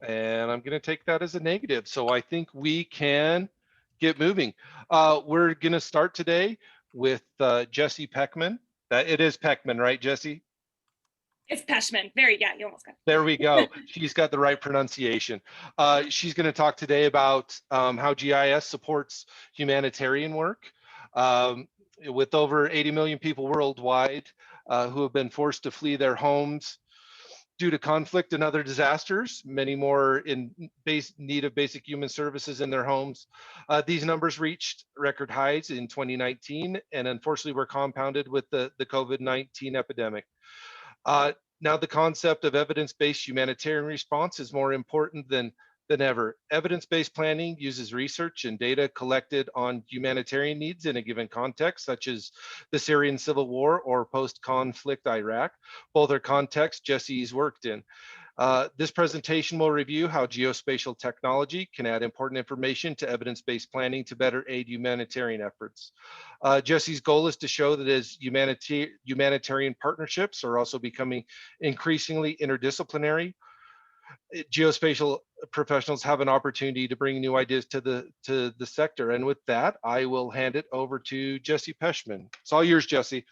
And I'm going to take that as a negative. So I think we can get moving. We're going to start today with Jessie Pechmann. It is Pechmann, right, Jessie? It's Pechmann. Yeah, you almost got it. There we go. She's got the right pronunciation. She's going to talk today about how GIS supports humanitarian work. With over 80 million people worldwide who have been forced to flee their homes due to conflict and other disasters, many more in need of basic human services in their homes. These numbers reached record highs in 2019 and unfortunately were compounded with the COVID-19 epidemic. Now the concept of evidence-based humanitarian response is more important than ever. Evidence-based planning uses research and data collected on humanitarian needs in a given context, such as the Syrian civil war or post-conflict Iraq. Both are contexts Jessie's worked in. This presentation will review how geospatial technology can add important information to evidence-based planning to better aid humanitarian efforts. Jessie's goal is to show that as humanitarian partnerships are also becoming increasingly interdisciplinary, geospatial professionals have an opportunity to bring new ideas to the sector. And with that, I will hand it over to Jessie Pechmann. It's all yours, Jessie.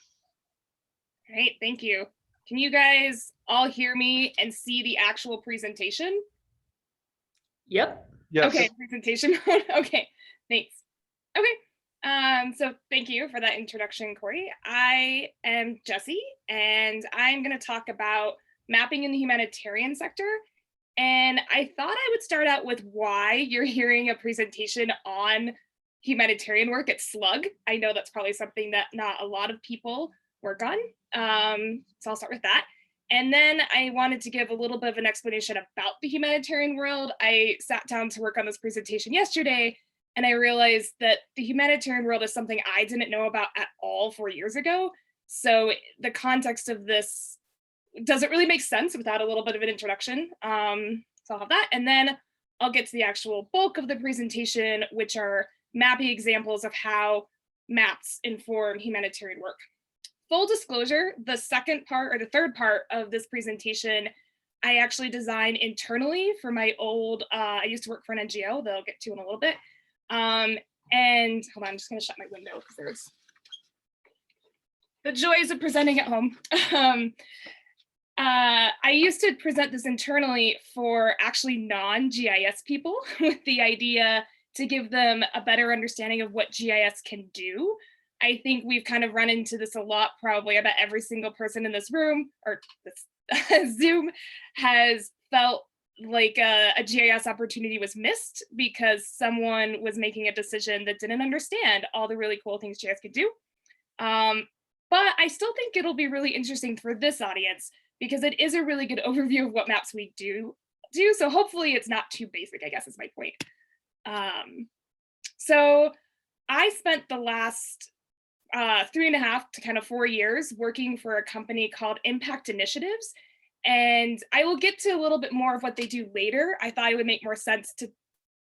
Great, thank you. Can you guys all hear me and see the actual presentation? Yep. Yes. Okay, presentation mode. Okay, thanks. Okay, so thank you for that introduction, Corey. I am Jessie, and I'm going to talk about mapping in the humanitarian sector. And I thought I would start out with why you're hearing a presentation on humanitarian work at SLUG. I know that's probably something that not a lot of people work on. So I'll start with that. And then I wanted to give a little bit of an explanation about the humanitarian world. I sat down to work on this presentation yesterday, and I realized that the humanitarian world is something I didn't know about at all 4 years ago. So the context of this doesn't really make sense without a little bit of an introduction. So I'll have that. And then I'll get to the actual bulk of the presentation, which are mapping examples of how maps inform humanitarian work. Full disclosure, the second part or the third part of this presentation, I actually designed internally for my old, I used to work for an NGO that I'll get to in a little bit. And hold on, I'm just gonna shut my window because there's the joys of presenting at home. I used to present this internally for actually non-GIS people with the idea to give them a better understanding of what GIS can do. I think we've kind of run into this a lot, probably. I bet every single person in this room or this Zoom has felt like a GIS opportunity was missed because someone was making a decision that didn't understand all the really cool things GIS could do. But I still think it'll be really interesting for this audience because it is a really good overview of what maps we do. So hopefully it's not too basic, I guess is my point. So I spent the last 3.5 to kind of 4 years working for a company called Impact Initiatives. And I will get to a little bit more of what they do later. I thought it would make more sense to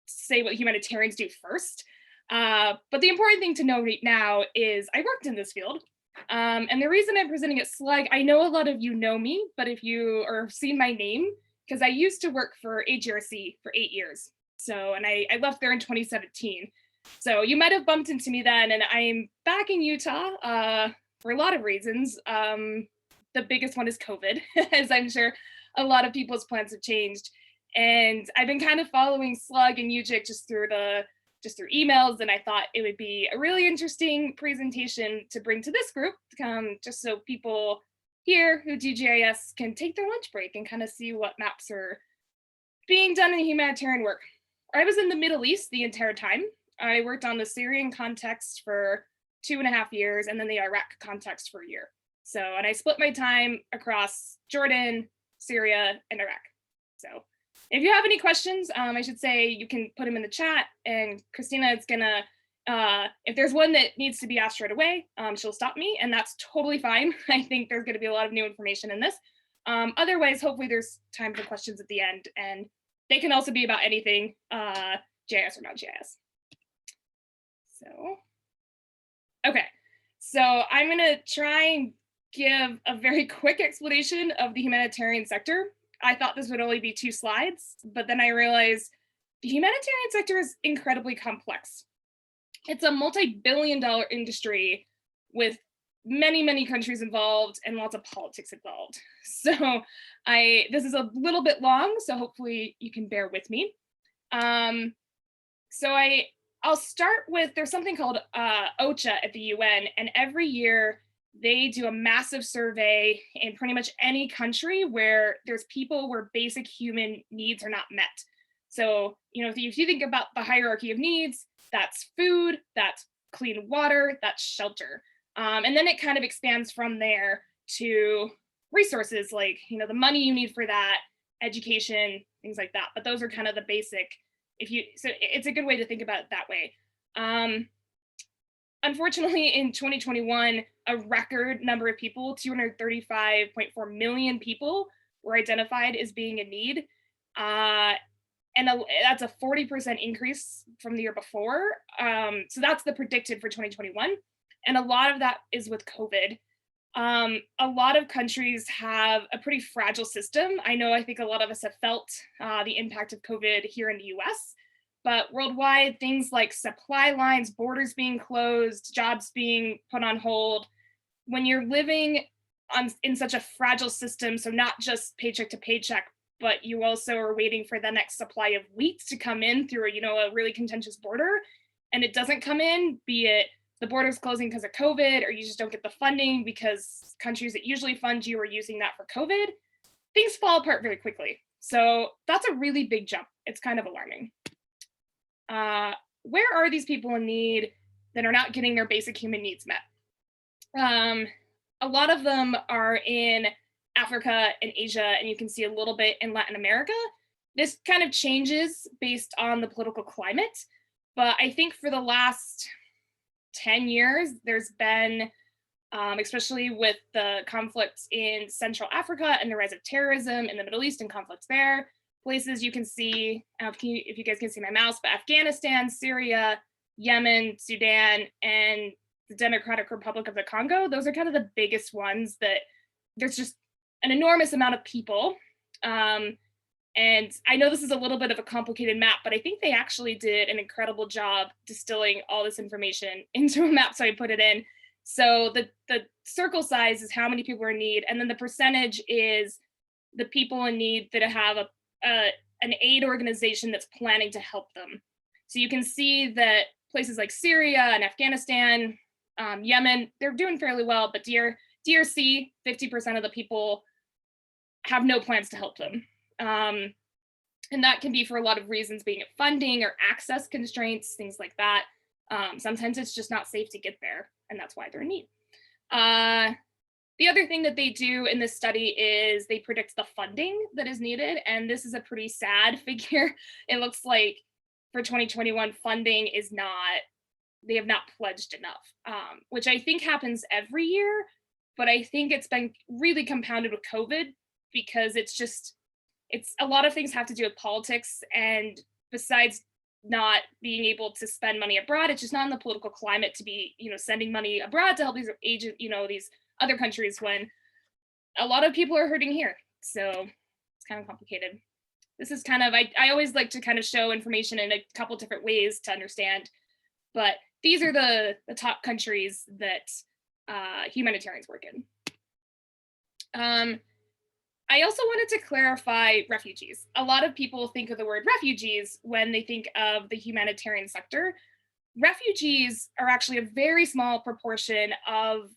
say what humanitarians do first. But the important thing to know right now is I worked in this field. And the reason I'm presenting at SLUG, I know a lot of you know me, but if you have seen my name, because I used to work for AGRC for 8 years. So, and I left there in 2017. So you might have bumped into me then, and I'm back in Utah for a lot of reasons. The biggest one is COVID, as I'm sure a lot of people's plans have changed. And I've been kind of following SLUG and UGIC just through emails, and I thought it would be a really interesting presentation to bring to this group, just so people here who do GIS can take their lunch break and kind of see what maps are being done in humanitarian work. I was in the Middle East the entire time. I worked on the Syrian context for 2.5 years and then the Iraq context for a year. So, and I split my time across Jordan, Syria, and Iraq. So if you have any questions, I should say you can put them in the chat, and Christina is gonna, if there's one that needs to be asked right away, she'll stop me, and that's totally fine. I think there's gonna be a lot of new information in this. Otherwise, hopefully there's time for questions at the end, and they can also be about anything, GIS or not GIS. So, okay, so I'm gonna try and give a very quick explanation of the humanitarian sector. I thought this would only be 2 slides, but then I realized the humanitarian sector is incredibly complex. It's a multi-billion-dollar industry with many, many countries involved and lots of politics involved. So this is a little bit long, so hopefully you can bear with me. I'll start with, there's something called OCHA at the UN, and every year they do a massive survey in pretty much any country where there's people where basic human needs are not met. So, if you think about the hierarchy of needs, that's food, that's clean water, that's shelter. And then it kind of expands from there to resources like, the money you need for that, education, things like that. But those are kind of the basic, so it's a good way to think about it that way. Unfortunately, in 2021, a record number of people, 235.4 million people, were identified as being in need. And that's a 40% increase from the year before. So that's the predicted for 2021. And a lot of that is with COVID. A lot of countries have a pretty fragile system. I think a lot of us have felt the impact of COVID here in the US, but worldwide, things like supply lines, borders being closed, jobs being put on hold. When you're living in such a fragile system, so not just paycheck to paycheck, but you also are waiting for the next supply of wheat to come in through a really contentious border, and it doesn't come in, be it the border's closing because of COVID, or you just don't get the funding because countries that usually fund you are using that for COVID, things fall apart very quickly. So that's a really big jump. It's kind of alarming. Where are these people in need that are not getting their basic human needs met? A lot of them are in Africa and Asia, and you can see a little bit in Latin America. This kind of changes based on the political climate, but I think for the last 10 years, there's been, especially with the conflicts in Central Africa and the rise of terrorism in the Middle East and conflicts there, places you can see, if you guys can see my mouse, but Afghanistan, Syria, Yemen, Sudan, and the Democratic Republic of the Congo, those are kind of the biggest ones that there's just an enormous amount of people. And I know this is a little bit of a complicated map, but I think they actually did an incredible job distilling all this information into a map, so I put it in. So the circle size is how many people are in need, and then the percentage is the people in need that have an aid organization that's planning to help them. So you can see that places like Syria and Afghanistan, Yemen, they're doing fairly well, but DRC, 50% of the people have no plans to help them. And that can be for a lot of reasons, being it funding or access constraints, things like that. Sometimes it's just not safe to get there, and that's why they're in need. The other thing that they do in this study is they predict the funding that is needed, and this is a pretty sad figure. It looks like for 2021, funding is they have not pledged enough, which I think happens every year, but I think it's been really compounded with COVID, because it's a lot of things have to do with politics, and besides not being able to spend money abroad, it's just not in the political climate to be, sending money abroad to help these these other countries when a lot of people are hurting here. So it's kind of complicated. This is kind of, I always like to kind of show information in a couple different ways to understand, but these are the top countries that humanitarians work in. I also wanted to clarify refugees. A lot of people think of the word refugees when they think of the humanitarian sector. Refugees are actually a very small proportion of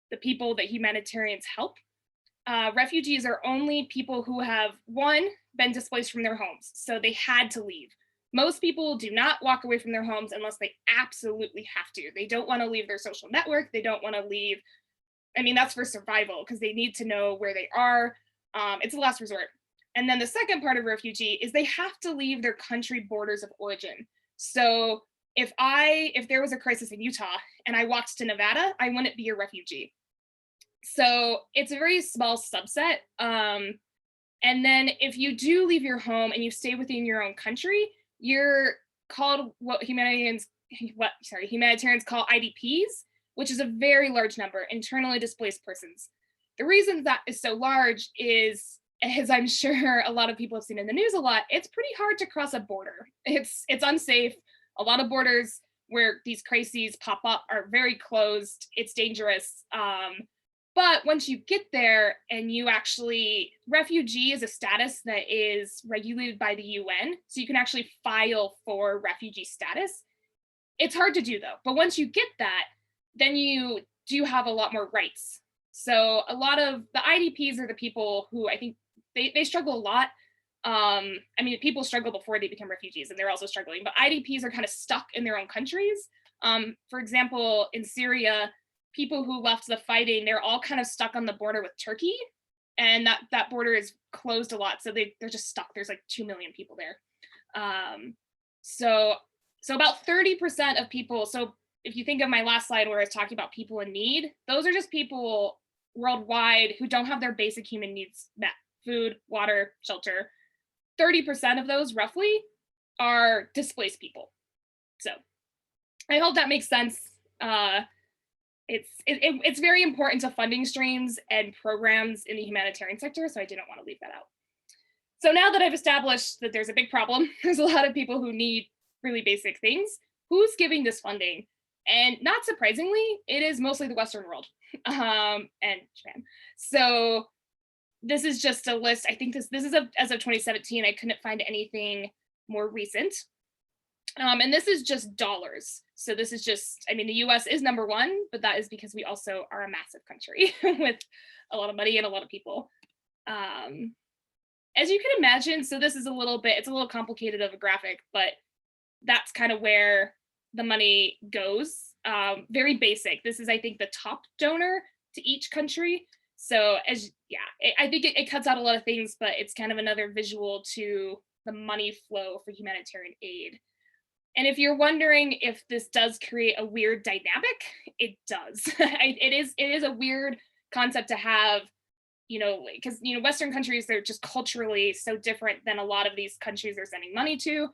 the people that humanitarians help. Refugees are only people who have, one, been displaced from their homes, so they had to leave. Most people do not walk away from their homes unless they absolutely have to. They don't want to leave their social network. They don't want to leave. That's for survival, because they need to know where they are. It's a last resort. And then the second part of refugee is they have to leave their country borders of origin. So if there was a crisis in Utah and I walked to Nevada, I wouldn't be a refugee. So it's a very small subset. And then if you do leave your home and you stay within your own country, you're called what humanitarians call IDPs, which is a very large number, internally displaced persons. The reason that is so large is as I'm sure a lot of people have seen in the news a lot, it's pretty hard to cross a border. It's unsafe. A lot of borders where these crises pop up are very closed. It's dangerous. But once you get there and you actually, refugee is a status that is regulated by the UN. So you can actually file for refugee status. It's hard to do though. But once you get that, then you do have a lot more rights. So a lot of the IDPs are the people who I think they struggle a lot. I mean, people struggle before they become refugees and they're also struggling, but IDPs are kind of stuck in their own countries. For example, in Syria, people who left the fighting, they're all kind of stuck on the border with Turkey, and that border is closed a lot. So they're just stuck. There's like 2 million people there. So about 30% of people, so if you think of my last slide where I was talking about people in need, those are just people worldwide who don't have their basic human needs met: food, water, shelter. 30% of those roughly are displaced people. So I hope that makes sense. It's very important to funding streams and programs in the humanitarian sector, so I didn't want to leave that out. So now that I've established that there's a big problem, there's a lot of people who need really basic things, who's giving this funding? And not surprisingly, it is mostly the Western world and Japan. So this is just a list. I think this is as of 2017. I couldn't find anything more recent. And this is just dollars. So this is just, I mean, the US is number one, but that is because we also are a massive country with a lot of money and a lot of people. As you can imagine, so this is it's a little complicated of a graphic, but that's kind of where the money goes. Very basic. This is, I think, the top donor to each country. So I think it cuts out a lot of things, but it's kind of another visual to the money flow for humanitarian aid. And if you're wondering if this does create a weird dynamic, it does. It is a weird concept to have, because Western countries, they're just culturally so different than a lot of these countries they're sending money to.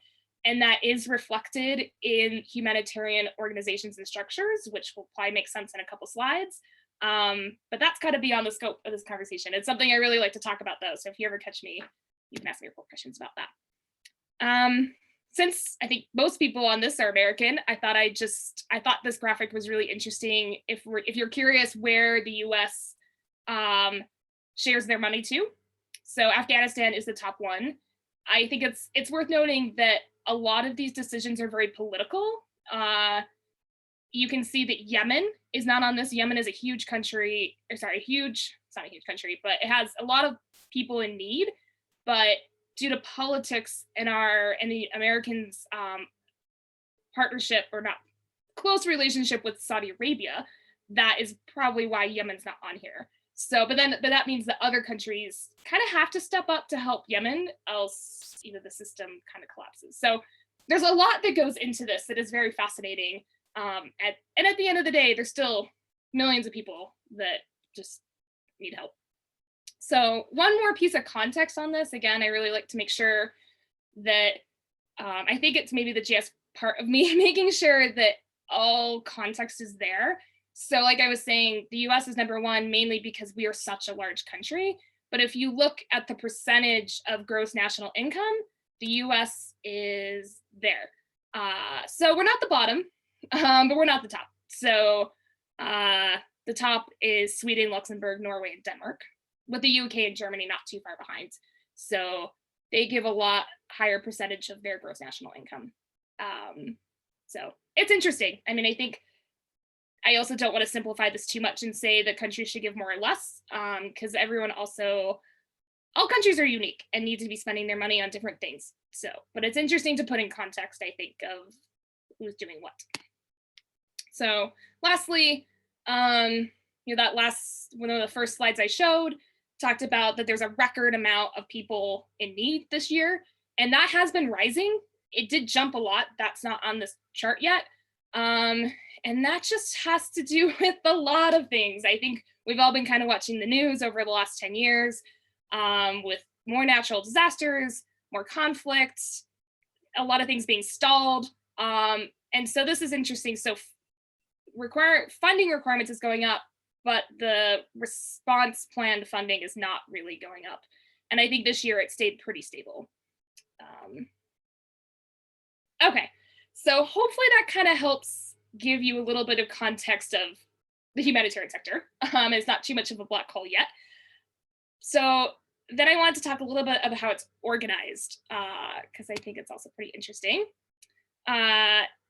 And that is reflected in humanitarian organizations and structures, which will probably make sense in a couple slides. But that's kind of beyond the scope of this conversation. It's something I really like to talk about though. So if you ever catch me, you can ask me more questions about that. Since I think most people on this are American, I thought this graphic was really interesting if you're curious where the US shares their money to. So Afghanistan is the top one. I think it's worth noting that a lot of these decisions are very political. You can see that Yemen is not on this. Yemen is a huge country, it's not a huge country, but it has a lot of people in need. But due to politics and the Americans' partnership or not close relationship with Saudi Arabia, that is probably why Yemen's not on here. So, but that means that other countries kind of have to step up to help Yemen, else the system kind of collapses. So there's a lot that goes into this that is very fascinating. And at the end of the day, there's still millions of people that just need help. So one more piece of context on this. Again, I really like to make sure that I think it's maybe the GIS part of me making sure that all context is there. So like I was saying, the US is number one, mainly because we are such a large country. But if you look at the percentage of gross national income, the US is there. So we're not the bottom, but we're not the top. So the top is Sweden, Luxembourg, Norway, and Denmark, with the UK and Germany not too far behind. So they give a lot higher percentage of their gross national income. So it's interesting. I mean, I think I also don't want to simplify this too much and say that countries should give more or less, because all countries are unique and need to be spending their money on different things. So, but it's interesting to put in context, I think, of who's doing what. So lastly, that one of the first slides I showed talked about that there's a record amount of people in need this year, and that has been rising. It did jump a lot. That's not on this chart yet. And that just has to do with a lot of things. I think we've all been kind of watching the news over the last 10 years with more natural disasters, more conflicts, a lot of things being stalled. And so this is interesting. So funding requirements is going up, but the response plan funding is not really going up. And I think this year it stayed pretty stable. Okay, so hopefully that kind of helps give you a little bit of context of the humanitarian sector. It's not too much of a black hole yet. So then I wanted to talk a little bit about how it's organized, because I think it's also pretty interesting.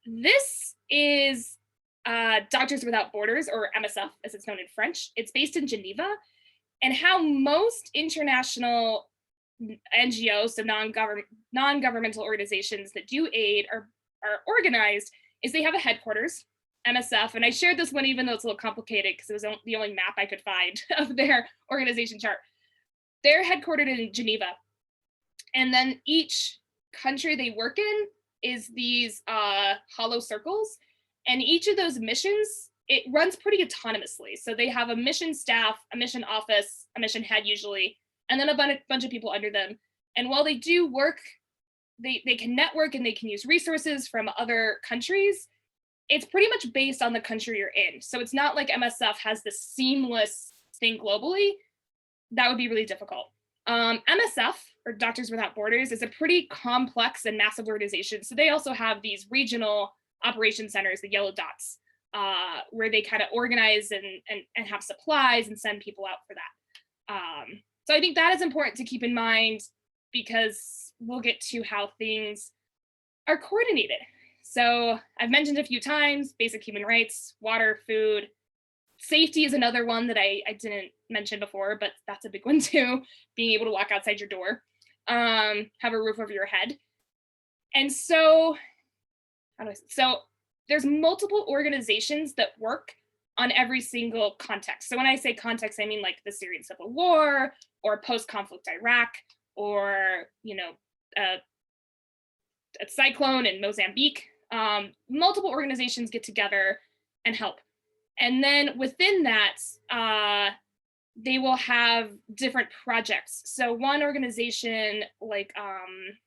This is Doctors Without Borders, or MSF as it's known in French. It's based in Geneva, and how most international NGOs, so non-governmental organizations that do aid are organized is they have a headquarters, MSF, and I shared this one even though it's a little complicated because it was the only map I could find of their organization chart. They're headquartered in Geneva, and then each country they work in is these hollow circles, and each of those missions, it runs pretty autonomously. So they have a mission staff, a mission office, a mission head usually, and then a bunch of people under them. And while they do work, they can network and they can use resources from other countries. It's pretty much based on the country you're in. So it's not like MSF has this seamless thing globally. That would be really difficult. MSF, or Doctors Without Borders, is a pretty complex and massive organization. So they also have these regional operation centers, the yellow dots, where they kind of organize and have supplies and send people out for that. So I think that is important to keep in mind because we'll get to how things are coordinated. So I've mentioned a few times, basic human rights, water, food. Safety is another one that I didn't mention before, but that's a big one too. Being able to walk outside your door, have a roof over your head. And so, so there's multiple organizations that work on every single context. So when I say context, I mean like the Syrian civil war or post-conflict Iraq, or, you know, a cyclone in Mozambique. Multiple organizations get together and help. And then within that, they will have different projects. So one organization, like, I'm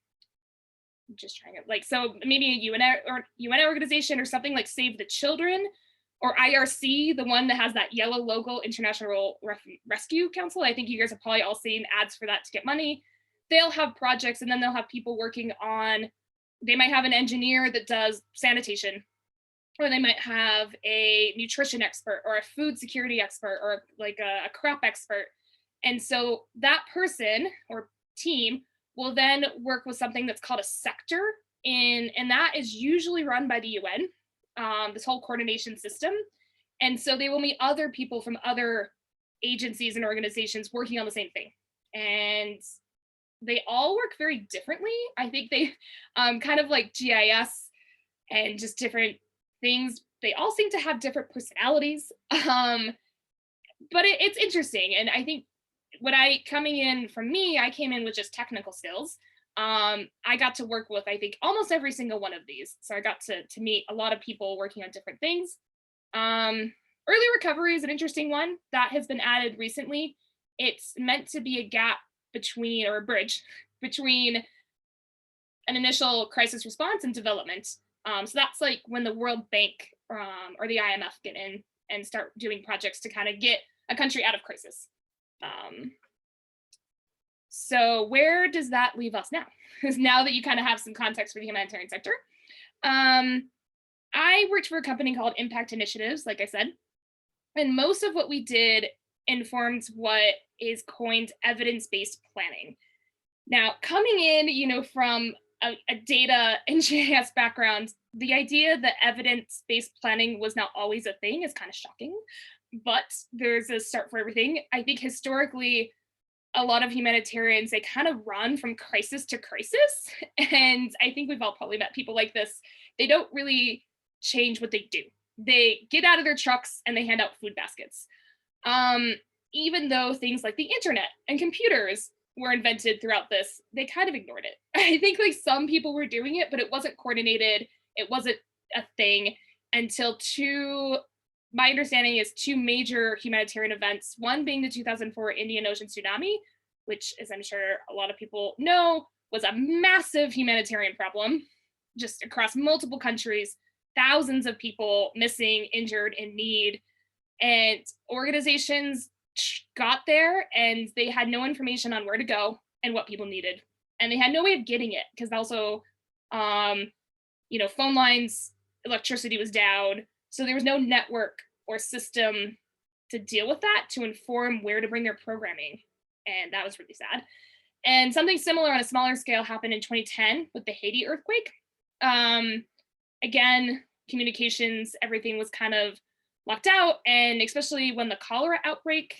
just trying to, like, so maybe a UN organization or something like Save the Children, or IRC, the one that has that yellow logo, International Rescue Council. I think you guys have probably all seen ads for that to get money. They'll have projects, and then they'll have people working on, they might have an engineer that does sanitation, or they might have a nutrition expert or a food security expert or like a crop expert. And so that person or team will then work with something that's called a sector, and that is usually run by the UN, this whole coordination system. And so they will meet other people from other agencies and organizations working on the same thing. And they all work very differently. I think they kind of like GIS and just different things. They all seem to have different personalities, but it's interesting. And I think when I came in with just technical skills. I got to work with, I think, almost every single one of these. So I got to meet a lot of people working on different things. Early recovery is an interesting one that has been added recently. It's meant to be a gap between, or a bridge between, an initial crisis response and development. So that's like when the World Bank or the IMF get in and start doing projects to kind of get a country out of crisis. So where does that leave us now? Because now that you kind of have some context for the humanitarian sector, I worked for a company called Impact Initiatives, like I said, and most of what we did informed what is coined evidence-based planning. Now, coming in, from a data and GIS background, the idea that evidence-based planning was not always a thing is kind of shocking, but there's a start for everything. I think historically, a lot of humanitarians, they kind of run from crisis to crisis. And I think we've all probably met people like this. They don't really change what they do. They get out of their trucks and they hand out food baskets. Even though things like the internet and computers were invented throughout this, they kind of ignored it. I think like some people were doing it, but it wasn't coordinated. It wasn't a thing until my understanding is two major humanitarian events, one being the 2004 Indian Ocean tsunami, which, as I'm sure a lot of people know, was a massive humanitarian problem just across multiple countries, thousands of people missing, injured, in need. And organizations got there and they had no information on where to go. and what people needed. And they had no way of getting it because also, phone lines, electricity was down. So there was no network or system to deal with that, to inform where to bring their programming. And that was really sad. And something similar on a smaller scale happened in 2010 with the Haiti earthquake. Again, communications, everything was kind of locked out. And especially when the cholera outbreak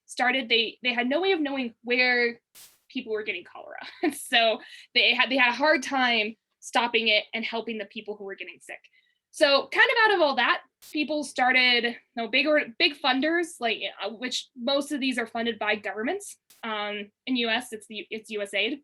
started, they had no way of knowing where people were getting cholera. So they had a hard time stopping it and helping the people who were getting sick. So kind of out of all that, people started, big funders, which most of these are funded by governments. In US, it's USAID,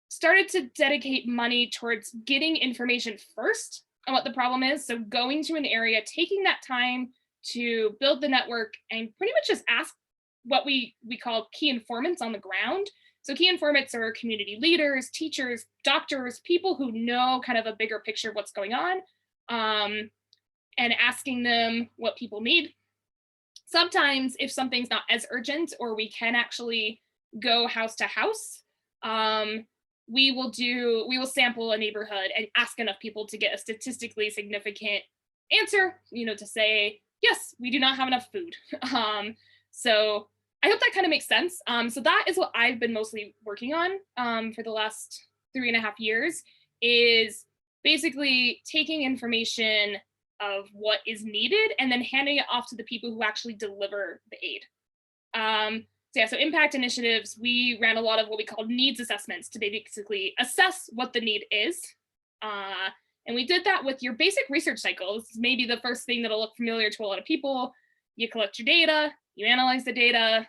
started to dedicate money towards getting information first on what the problem is. So going to an area, taking that time to build the network and pretty much just ask what we call key informants on the ground. So key informants are community leaders, teachers, doctors, people who know kind of a bigger picture of what's going on, and asking them what people need. Sometimes if something's not as urgent or we can actually go house to house, we will sample a neighborhood and ask enough people to get a statistically significant answer, to say, yes, we do not have enough food. So I hope that kind of makes sense. So that is what I've been mostly working on for the last 3.5 years, is basically taking information of what is needed and then handing it off to the people who actually deliver the aid. So impact initiatives, we ran a lot of what we call needs assessments to basically assess what the need is. And we did that with your basic research cycle. This is maybe the first thing that'll look familiar to a lot of people. You collect your data, you analyze the data,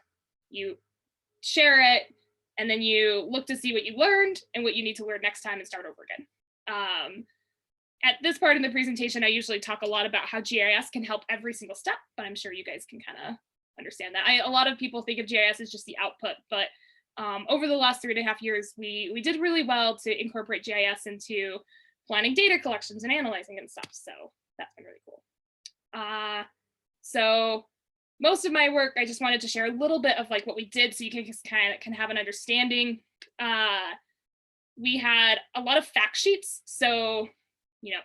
you share it, and then you look to see what you learned and what you need to learn next time and start over again. At this part in the presentation, I usually talk a lot about how GIS can help every single step, but I'm sure you guys can kind of understand that. A lot of people think of GIS as just the output, but over the last 3.5 years, we did really well to incorporate GIS into planning data collections and analyzing and stuff. So that's been really cool. So most of my work, I just wanted to share a little bit of what we did so you can just kind of have an understanding. We had a lot of fact sheets. So,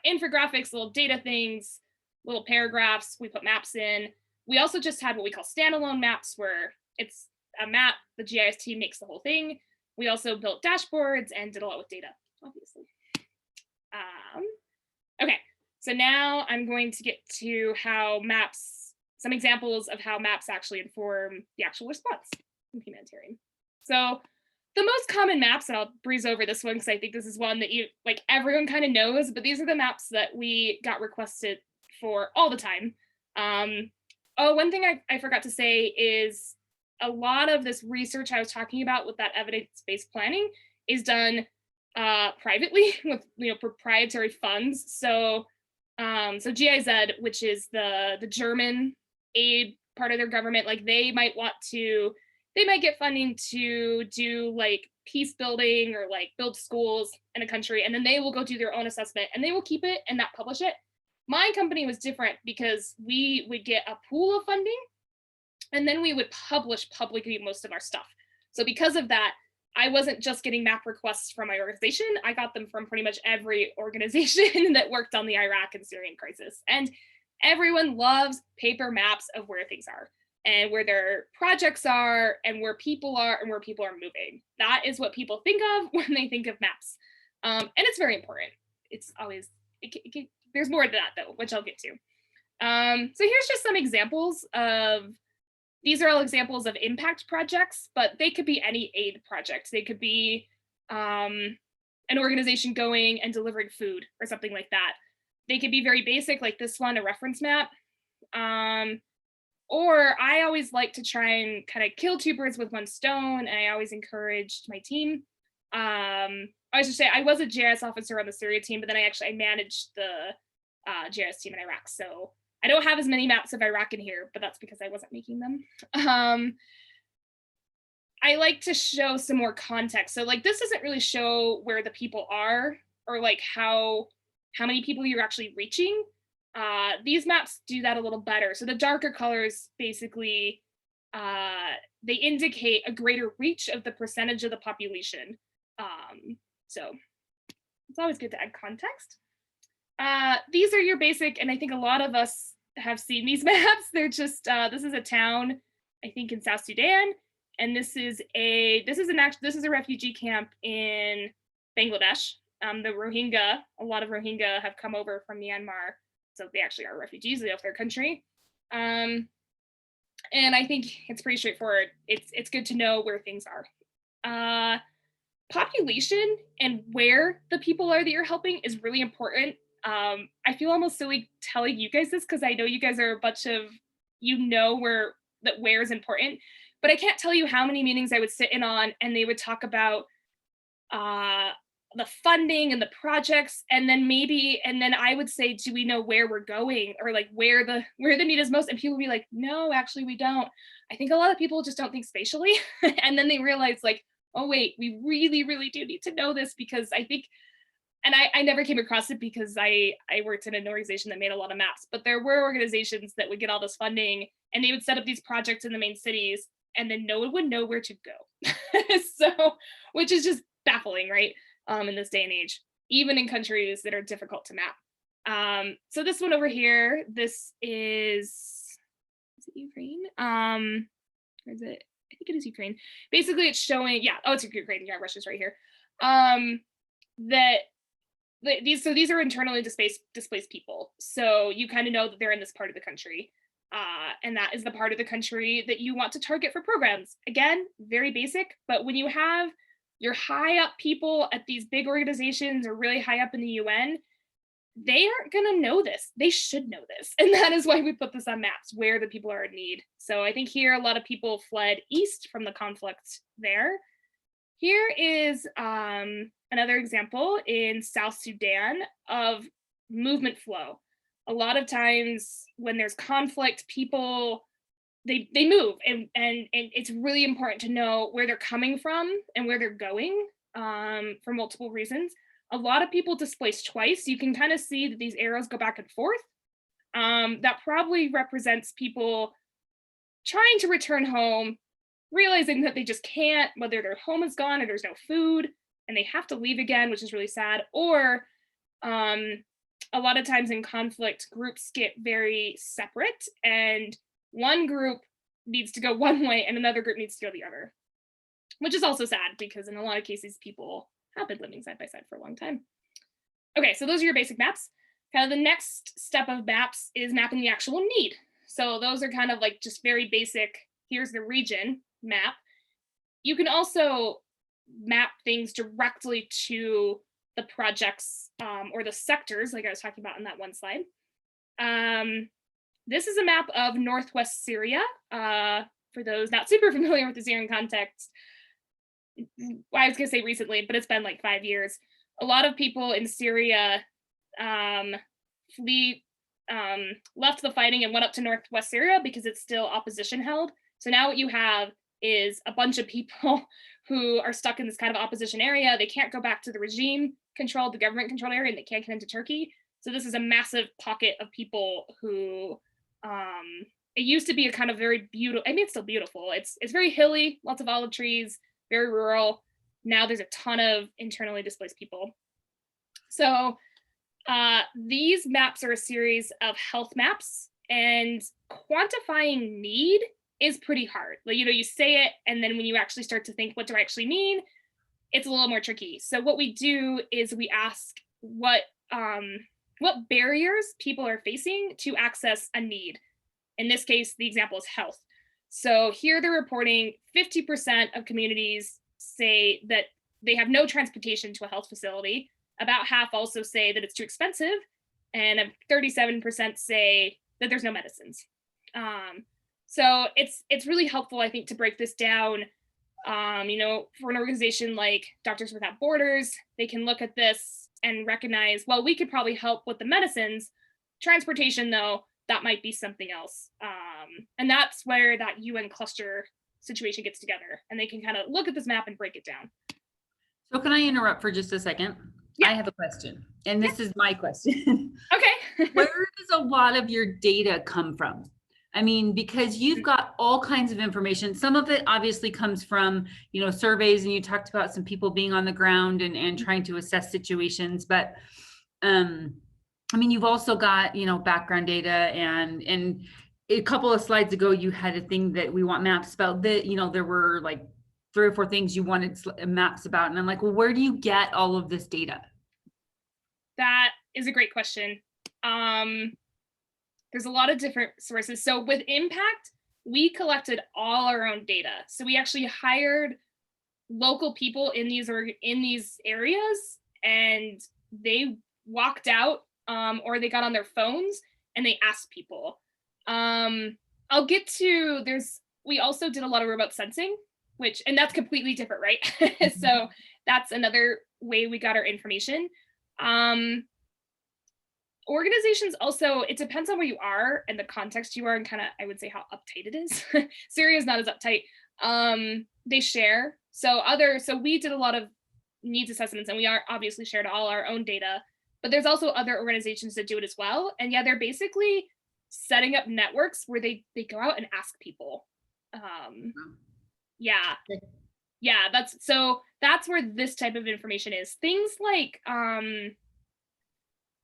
infographics, little data things, little paragraphs, we put maps in. We also just had what we call standalone maps, where it's a map, the GIS team makes the whole thing. We also built dashboards and did a lot with data, obviously. Okay, so now I'm going to get to how maps, some examples of how maps actually inform the actual response in humanitarian. So the most common maps, and I'll breeze over this one because I think this is one that everyone kind of knows, but these are the maps that we got requested for all the time. One thing I forgot to say is a lot of this research I was talking about with that evidence-based planning is done privately with proprietary funds. So GIZ, which is the German aid part of their government, they might get funding to do peace building or build schools in a country, and then they will go do their own assessment and they will keep it and not publish it. My company was different because we would get a pool of funding and then we would publish publicly most of our stuff. So because of that, I wasn't just getting map requests from my organization. I got them from pretty much every organization that worked on the Iraq and Syrian crisis. And everyone loves paper maps of where things are and where their projects are and where people are and where people are moving. That is what people think of when they think of maps. And it's very important. It's always, there's more to that though, which I'll get to. So here's just some examples of, these are all examples of impact projects, but they could be any aid project. They could be an organization going and delivering food or something like that. They could be very basic, like this one, a reference map. Or I always like to try and kind of kill two birds with one stone, and I always encouraged my team. I should say I was a GIS officer on the Syria team, but then I managed the GIS team in Iraq. So I don't have as many maps of Iraq in here, but that's because I wasn't making them. I like to show some more context. So this doesn't really show where the people are or how many people you're actually reaching. These maps do that a little better. So the darker colors basically they indicate a greater reach of the percentage of the population. So it's always good to add context. These are your basic, and I think a lot of us have seen these maps. They're just, this is a town, I think in South Sudan, and this is a refugee camp in Bangladesh. The Rohingya, a lot of Rohingya have come over from Myanmar, so they actually are refugees, they left their country. And I think it's pretty straightforward. It's good to know where things are. Population and where the people are that you're helping is really important. I feel almost silly telling you guys this because I know you guys are a bunch of, where is important, but I can't tell you how many meetings I would sit in on and they would talk about the funding and the projects, and then I would say, do we know where we're going, or like where the need is most? And people would be like, no, actually we don't. I think a lot of people just don't think spatially. And then they realize like, oh wait, we really, really do need to know this, because I think, and I never came across it because I worked in an organization that made a lot of maps, but there were organizations that would get all this funding and they would set up these projects in the main cities and then no one would know where to go. So, which is just baffling, right? In this day and age, even in countries that are difficult to map. So this one over here, this is it Ukraine? Or is it? I think it is Ukraine. Basically, it's showing, it's Ukraine. Yeah, Russia's right here. These are internally displaced people. So you kind of know that they're in this part of the country. And that is the part of the country that you want to target for programs. Again, very basic, but when you have your high up people at these big organizations or really high up in the UN, they aren't gonna know this. They should know this. And that is why we put this on maps, where the people are in need. So I think here, a lot of people fled east from the conflict there. Here is another example in South Sudan of movement flow. A lot of times when there's conflict, people, they move, and it's really important to know where they're coming from and where they're going for multiple reasons. A lot of people displaced twice. You can kind of see that these arrows go back and forth. That probably represents people trying to return home, realizing that they just can't, whether their home is gone or there's no food and they have to leave again, which is really sad. Or a lot of times in conflict, groups get very separate and one group needs to go one way and another group needs to go the other, which is also sad because in a lot of cases, people have been living side by side for a long time. Okay, so those are your basic maps. Kind of the next step of maps is mapping the actual need. So those are kind of like just very basic, here's the region map. You can also map things directly to the projects or the sectors, like I was talking about in that one slide. This is a map of Northwest Syria. For those not super familiar with the Syrian context, I was gonna say recently, but it's been like 5 years. A lot of people in Syria left the fighting and went up to Northwest Syria because it's still opposition held. So now what you have is a bunch of people who are stuck in this kind of opposition area. They can't go back to the regime controlled, the government controlled area, and they can't get into Turkey. So this is a massive pocket of people who, it used to be a kind of very beautiful, I mean, it's still beautiful. It's very hilly, lots of olive trees, very rural. Now there's a ton of internally displaced people. So these maps are a series of health maps, and quantifying need is pretty hard. Like, you say it, and then when you actually start to think, what do I actually mean? It's a little more tricky. So what we do is we ask what barriers people are facing to access a need. In this case, the example is health. So here they're reporting 50% of communities say that they have no transportation to a health facility. About half also say that it's too expensive, and 37% say that there's no medicines. So it's really helpful, I think, to break this down. For an organization like Doctors Without Borders, they can look at this and recognize, well, we could probably help with the medicines. Transportation, though, that might be something else. And that's where that UN cluster situation gets together, and they can kind of look at this map and break it down. So can I interrupt for just a second? Yeah. I have a question, and this is my question. Okay. Where does a lot of your data come from? I mean, because you've got all kinds of information. Some of it obviously comes from, you know, surveys, and you talked about some people being on the ground and trying to assess situations. But I mean, you've also got, you know, background data, and a couple of slides ago, you had a thing that we want maps about. That, you know, there were like 3 or 4 things you wanted maps about, and I'm like, well, where do you get all of this data? That is a great question. There's a lot of different sources. So with Impact, we collected all our own data. So we actually hired local people in these areas, and they walked out or they got on their phones and they asked people. I'll get to, we also did a lot of remote sensing, and that's completely different, right? So that's another way we got our information. Organizations also, it depends on where you are and the context you are, and kind of, I would say, how uptight it is. Syria is not as uptight. They share. So we did a lot of needs assessments, and we are obviously shared all our own data, but there's also other organizations that do it as well. And yeah, they're basically setting up networks where they go out and ask people. Yeah, that's where this type of information is. Things like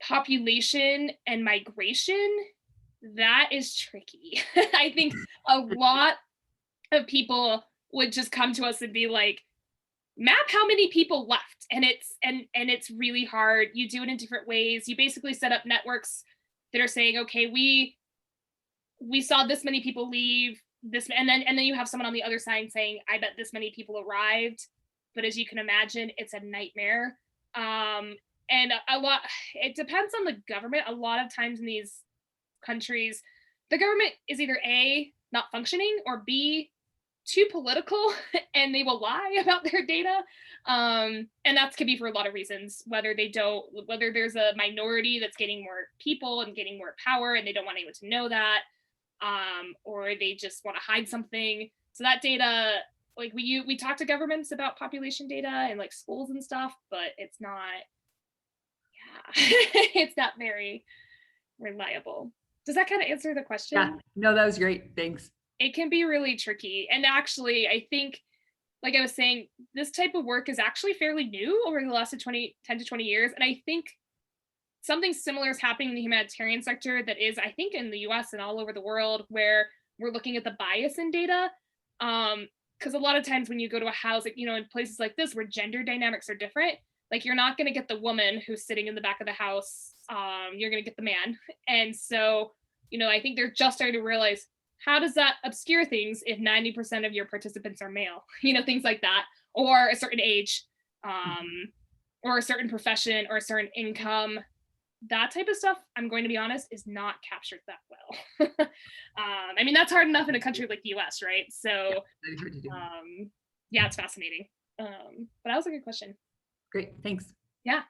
population and migration, that is tricky. I think a lot of people would just come to us and be like, map how many people left, and it's really hard. You do it in different ways. You basically set up networks that are saying, okay, we saw this many people leave, this, and then you have someone on the other side saying, I bet this many people arrived. But as you can imagine, it's a nightmare. And it depends on the government. A lot of times in these countries, the government is either A, not functioning, or B, too political, and they will lie about their data. And that could be for a lot of reasons, whether there's a minority that's getting more people and getting more power, and they don't want anyone to know that, or they just want to hide something. So that data, like we talk to governments about population data and like schools and stuff, but it's not, it's not very reliable. Does that kind of answer the question? Yeah, no, that was great. Thanks. It can be really tricky. And actually, I think, like I was saying, this type of work is actually fairly new over the last 10 to 20 years. And I think something similar is happening in the humanitarian sector that is, I think, in the US and all over the world, where we're looking at the bias in data. Because a lot of times when you go to a house, you know, in places like this where gender dynamics are different, like you're not going to get the woman who's sitting in the back of the house. You're going to get the man. And so, you know, I think they're just starting to realize, how does that obscure things if 90% of your participants are male? You know, things like that, or a certain age, or a certain profession, or a certain income. That type of stuff, I'm going to be honest, is not captured that well. I mean, that's hard enough in a country like the US, right? So, yeah, it's fascinating. But that was a good question. Great, thanks. Yeah.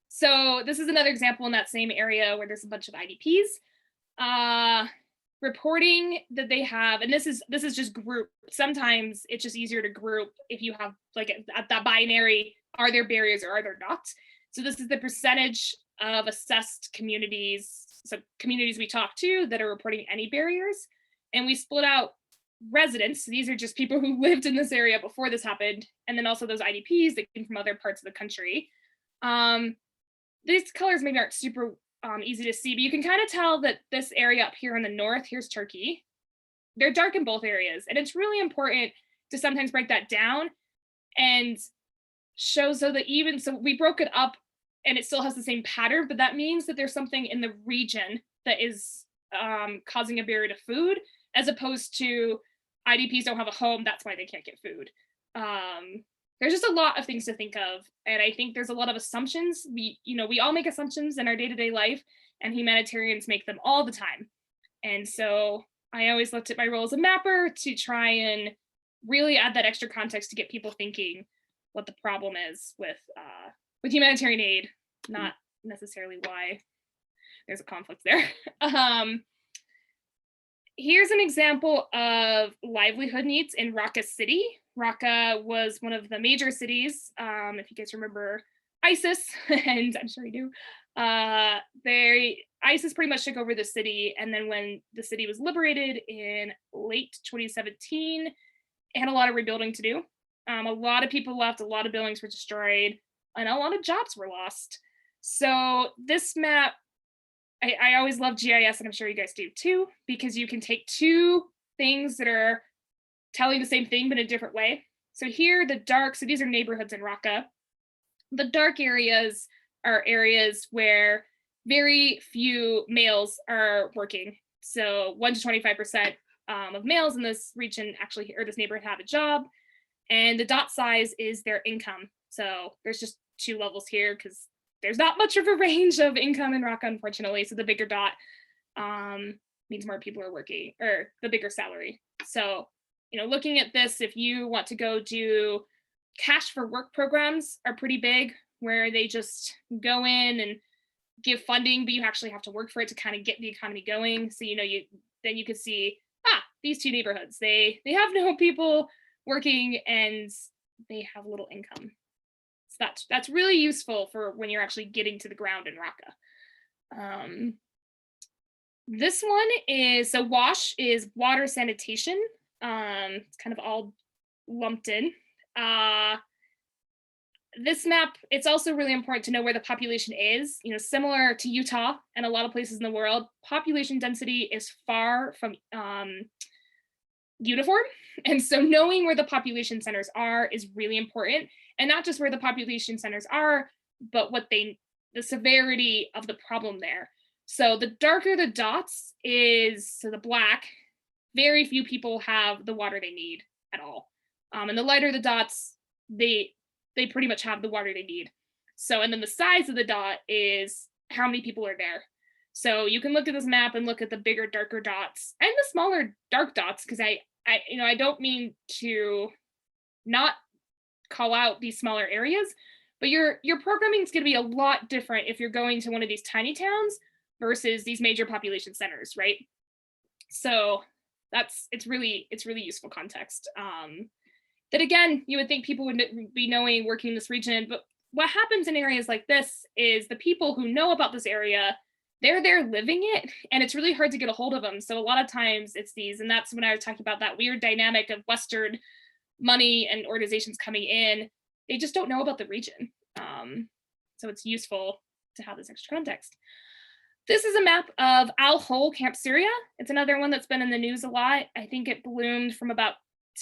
So this is another example in that same area where there's a bunch of IDPs. Reporting that they have, and this is just group. Sometimes it's just easier to group if you have like at that binary, are there barriers or are there not? So this is the percentage of assessed communities, so communities we talk to that are reporting any barriers. And we split out residents. So these are just people who lived in this area before this happened. And then also those IDPs that came from other parts of the country. These colors maybe aren't super easy to see, but you can kind of tell that this area up here in the north, here's Turkey. They're dark in both areas. And it's really important to sometimes break that down and show so we broke it up and it still has the same pattern, but that means that there's something in the region that is causing a barrier to food, as opposed to IDPs don't have a home, that's why they can't get food. There's just a lot of things to think of. And I think there's a lot of assumptions. We all make assumptions in our day-to-day life, and humanitarians make them all the time. And so I always looked at my role as a mapper to try and really add that extra context to get people thinking what the problem is with humanitarian aid, not necessarily why there's a conflict there. Here's an example of livelihood needs in Raqqa City. Raqqa was one of the major cities, if you guys remember ISIS, and I'm sure you do, ISIS pretty much took over the city. And then when the city was liberated in late 2017, it had a lot of rebuilding to do. A lot of people left, a lot of buildings were destroyed, and a lot of jobs were lost. So this map, I always love GIS, and I'm sure you guys do too, because you can take two things that are telling the same thing, but in a different way. So here, so these are neighborhoods in Raqqa. The dark areas are areas where very few males are working. So 1 to 25% of males in this region actually, or this neighborhood, have a job. And the dot size is their income. So there's just 2 levels here because there's not much of a range of income in Raqqa, unfortunately. So the bigger dot means more people are working, or the bigger salary. So, looking at this, if you want to go do cash for work programs are pretty big, where they just go in and give funding, but you actually have to work for it to kind of get the economy going. So, then you could see, these 2 neighborhoods, they have no people working and they have little income. So that's really useful for when you're actually getting to the ground in Raqqa. This one is, so WASH is water sanitation. It's kind of all lumped in. This map, it's also really important to know where the population is. Similar to Utah and a lot of places in the world, population density is far from uniform. And so knowing where the population centers are is really important. And not just where the population centers are, but the severity of the problem there. So the darker the dots so the black, very few people have the water they need at all. And the lighter the dots, they pretty much have the water they need. So, and then the size of the dot is how many people are there. So you can look at this map and look at the bigger, darker dots and the smaller dark dots, because I don't mean to not call out these smaller areas, but your programming is going to be a lot different if you're going to one of these tiny towns versus these major population centers, right? So it's really useful context. That again, you would think people would be knowing working in this region, but what happens in areas like this is the people who know about this area, they're there living it, and it's really hard to get a hold of them. So a lot of times it's these, and that's when I was talking about that weird dynamic of Western money and organizations coming in, they just don't know about the region. So it's useful to have this extra context. This is a map of Al Hol, Camp Syria. It's another one that's been in the news a lot. I think it ballooned from about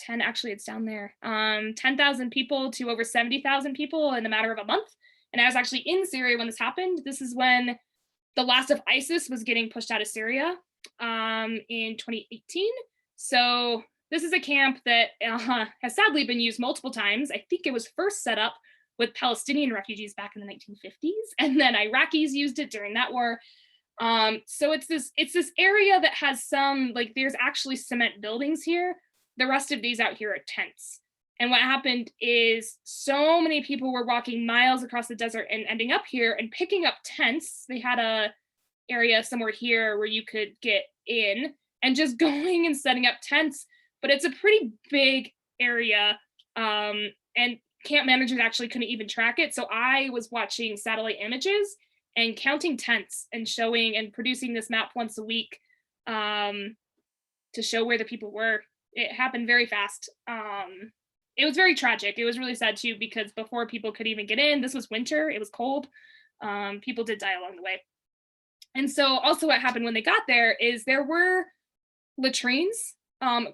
10, actually it's down there, 10,000 people to over 70,000 people in a matter of a month. And I was actually in Syria when this happened. This is when the last of ISIS was getting pushed out of Syria in 2018. So this is a camp that has sadly been used multiple times. I think it was first set up with Palestinian refugees back in the 1950s, and then Iraqis used it during that war. So it's this area that has some, there's actually cement buildings here. The rest of these out here are tents. And what happened is so many people were walking miles across the desert and ending up here and picking up tents. They had a area somewhere here where you could get in and just going and setting up tents. But it's a pretty big area. And camp managers actually couldn't even track it. So I was watching satellite images and counting tents and showing and producing this map once a week to show where the people were. It happened very fast. It was very tragic. It was really sad too, because before people could even get in, this was winter, it was cold. People did die along the way. And so also what happened when they got there is there were latrines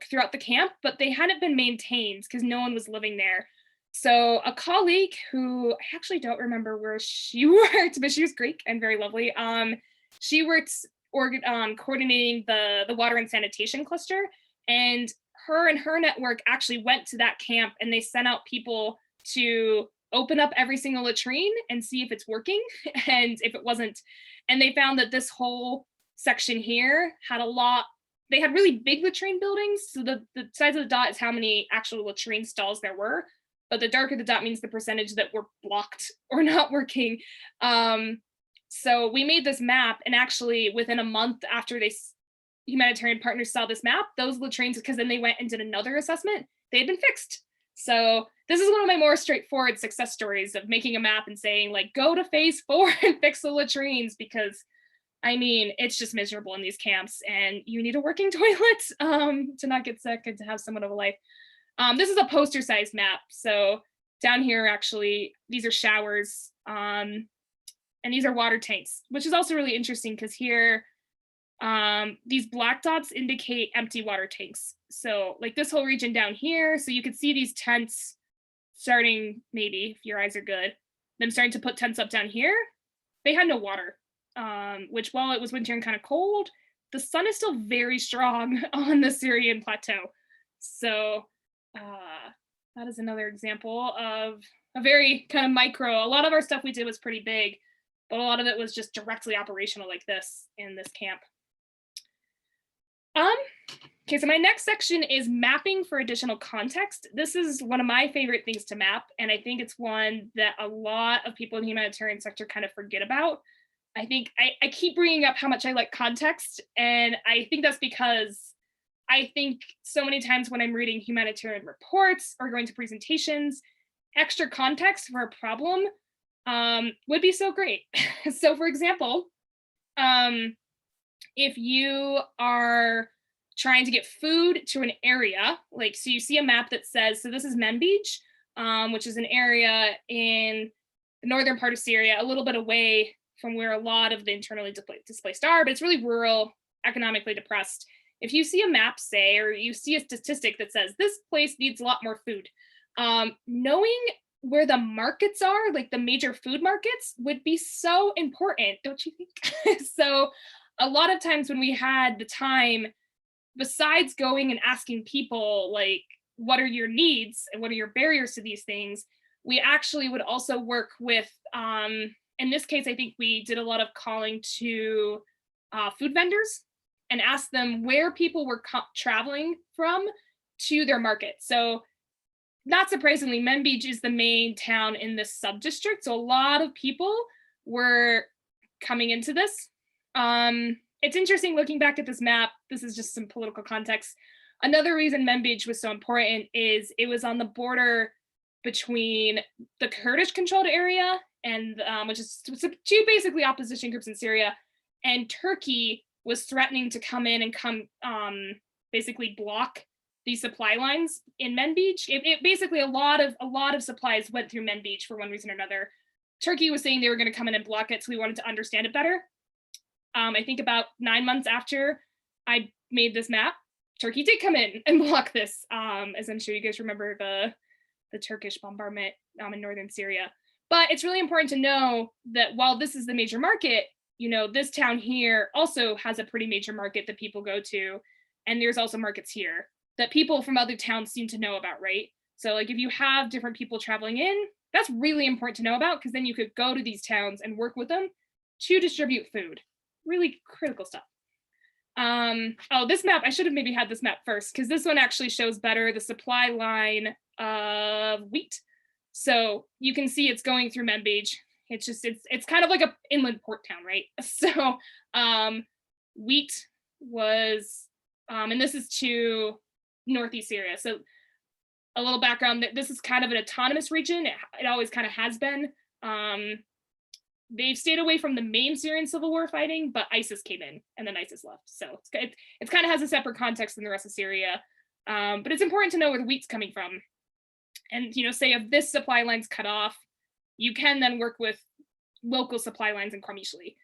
throughout the camp, but they hadn't been maintained because no one was living there. So a colleague who, I actually don't remember where she worked, but she was Greek and very lovely. She worked coordinating the water and sanitation cluster, and her network actually went to that camp and they sent out people to open up every single latrine and see if it's working. And if it wasn't, and they found that this whole section here had they had really big latrine buildings. So the size of the dot is how many actual latrine stalls there were. But the darker the dot means the percentage that were blocked or not working. So we made this map, and actually within a month after humanitarian partners saw this map, those latrines, because then they went and did another assessment, they had been fixed. So this is one of my more straightforward success stories of making a map and saying like, go to phase 4 and fix the latrines, because I mean, it's just miserable in these camps and you need a working toilet to not get sick and to have somewhat of a life. This is a poster sized map. So down here, actually, these are showers and these are water tanks, which is also really interesting because here, these black dots indicate empty water tanks. So like this whole region down here, so you could see these tents starting, maybe if your eyes are good, them starting to put tents up down here. They had no water, which while it was winter and kind of cold, the sun is still very strong on the Syrian plateau. So that is another example of a very kind of micro. A lot of our stuff we did was pretty big, but a lot of it was just directly operational like this in this camp. Okay, so my next section is mapping for additional context. This is one of my favorite things to map, and I think it's one that a lot of people in the humanitarian sector kind of forget about. I think I keep bringing up how much I like context, and I think that's because I think so many times when I'm reading humanitarian reports or going to presentations, extra context for a problem would be so great. So for example, if you are trying to get food to an area, like, so you see a map that says, so this is Manbij, which is an area in the northern part of Syria, a little bit away from where a lot of the internally displaced are, but it's really rural, economically depressed. If you see a map, say, or you see a statistic that says this place needs a lot more food, knowing where the markets are, like the major food markets, would be so important, don't you think? So a lot of times when we had the time, besides going and asking people like, what are your needs and what are your barriers to these things, we actually would also work with, in this case, I think we did a lot of calling to food vendors and asked them where people were traveling from to their market. So not surprisingly, Manbij is the main town in this sub-district. So a lot of people were coming into this. It's interesting looking back at this map. This is just some political context. Another reason Manbij was so important is it was on the border between the Kurdish-controlled area, and which is two basically opposition groups in Syria, and Turkey was threatening to come in and basically block these supply lines in Manbij. It basically a lot of supplies went through Manbij for one reason or another. Turkey was saying they were going to come in and block it, so we wanted to understand it better. I think about 9 months after I made this map, Turkey did come in and block this, as I'm sure you guys remember the Turkish bombardment in northern Syria. But it's really important to know that while this is the major market, you know, this town here also has a pretty major market that people go to, and there's also markets here that people from other towns seem to know about, right? So like if you have different people traveling in, that's really important to know about, because then you could go to these towns and work with them to distribute food. Really critical stuff. Oh, this map, I should have maybe had this map first, because this one actually shows better the supply line of wheat. So you can see it's going through Manbij. It's just, it's kind of like an inland port town, right? So wheat was, and this is to northeast Syria. So a little background, that this is kind of an autonomous region. It always kind of has been. They've stayed away from the main Syrian civil war fighting, but ISIS came in and then ISIS left. So it kind of has a separate context than the rest of Syria. But it's important to know where the wheat's coming from. And, you know, say if this supply line's cut off, you can then work with local supply lines in Qamishli.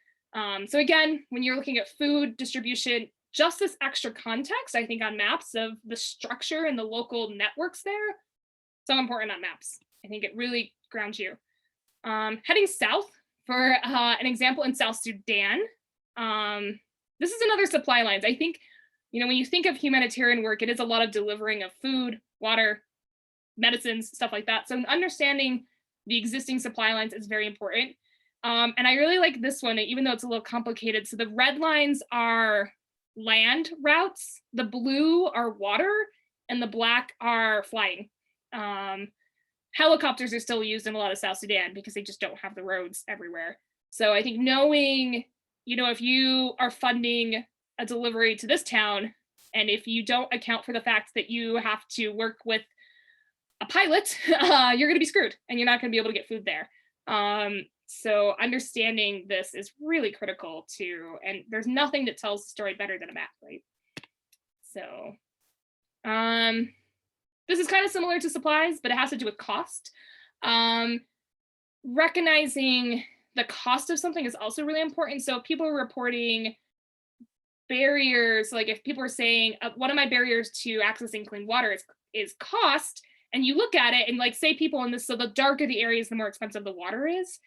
So again, when you're looking at food distribution, just this extra context, I think on maps of the structure and the local networks there, so important on maps. I think it really grounds you. Heading south, for an example in South Sudan, this is another supply lines. I think, you know, when you think of humanitarian work, it is a lot of delivering of food, water, medicines, stuff like that. So understanding the existing supply lines is very important. And I really like this one, even though it's a little complicated. So the red lines are land routes, the blue are water, and the black are flying. Helicopters are still used in a lot of South Sudan because they just don't have the roads everywhere. So I think knowing, you know, if you are funding a delivery to this town, and if you don't account for the fact that you have to work with a pilot, you're going to be screwed and you're not going to be able to get food there. So understanding this is really critical too. And there's nothing that tells the story better than a map, right? So this is kind of similar to supplies, but it has to do with cost. Recognizing the cost of something is also really important. So people are reporting barriers, like if people are saying one of my barriers to accessing clean water is cost, and you look at it and like say people in this, so the darker the areas, the more expensive the water is,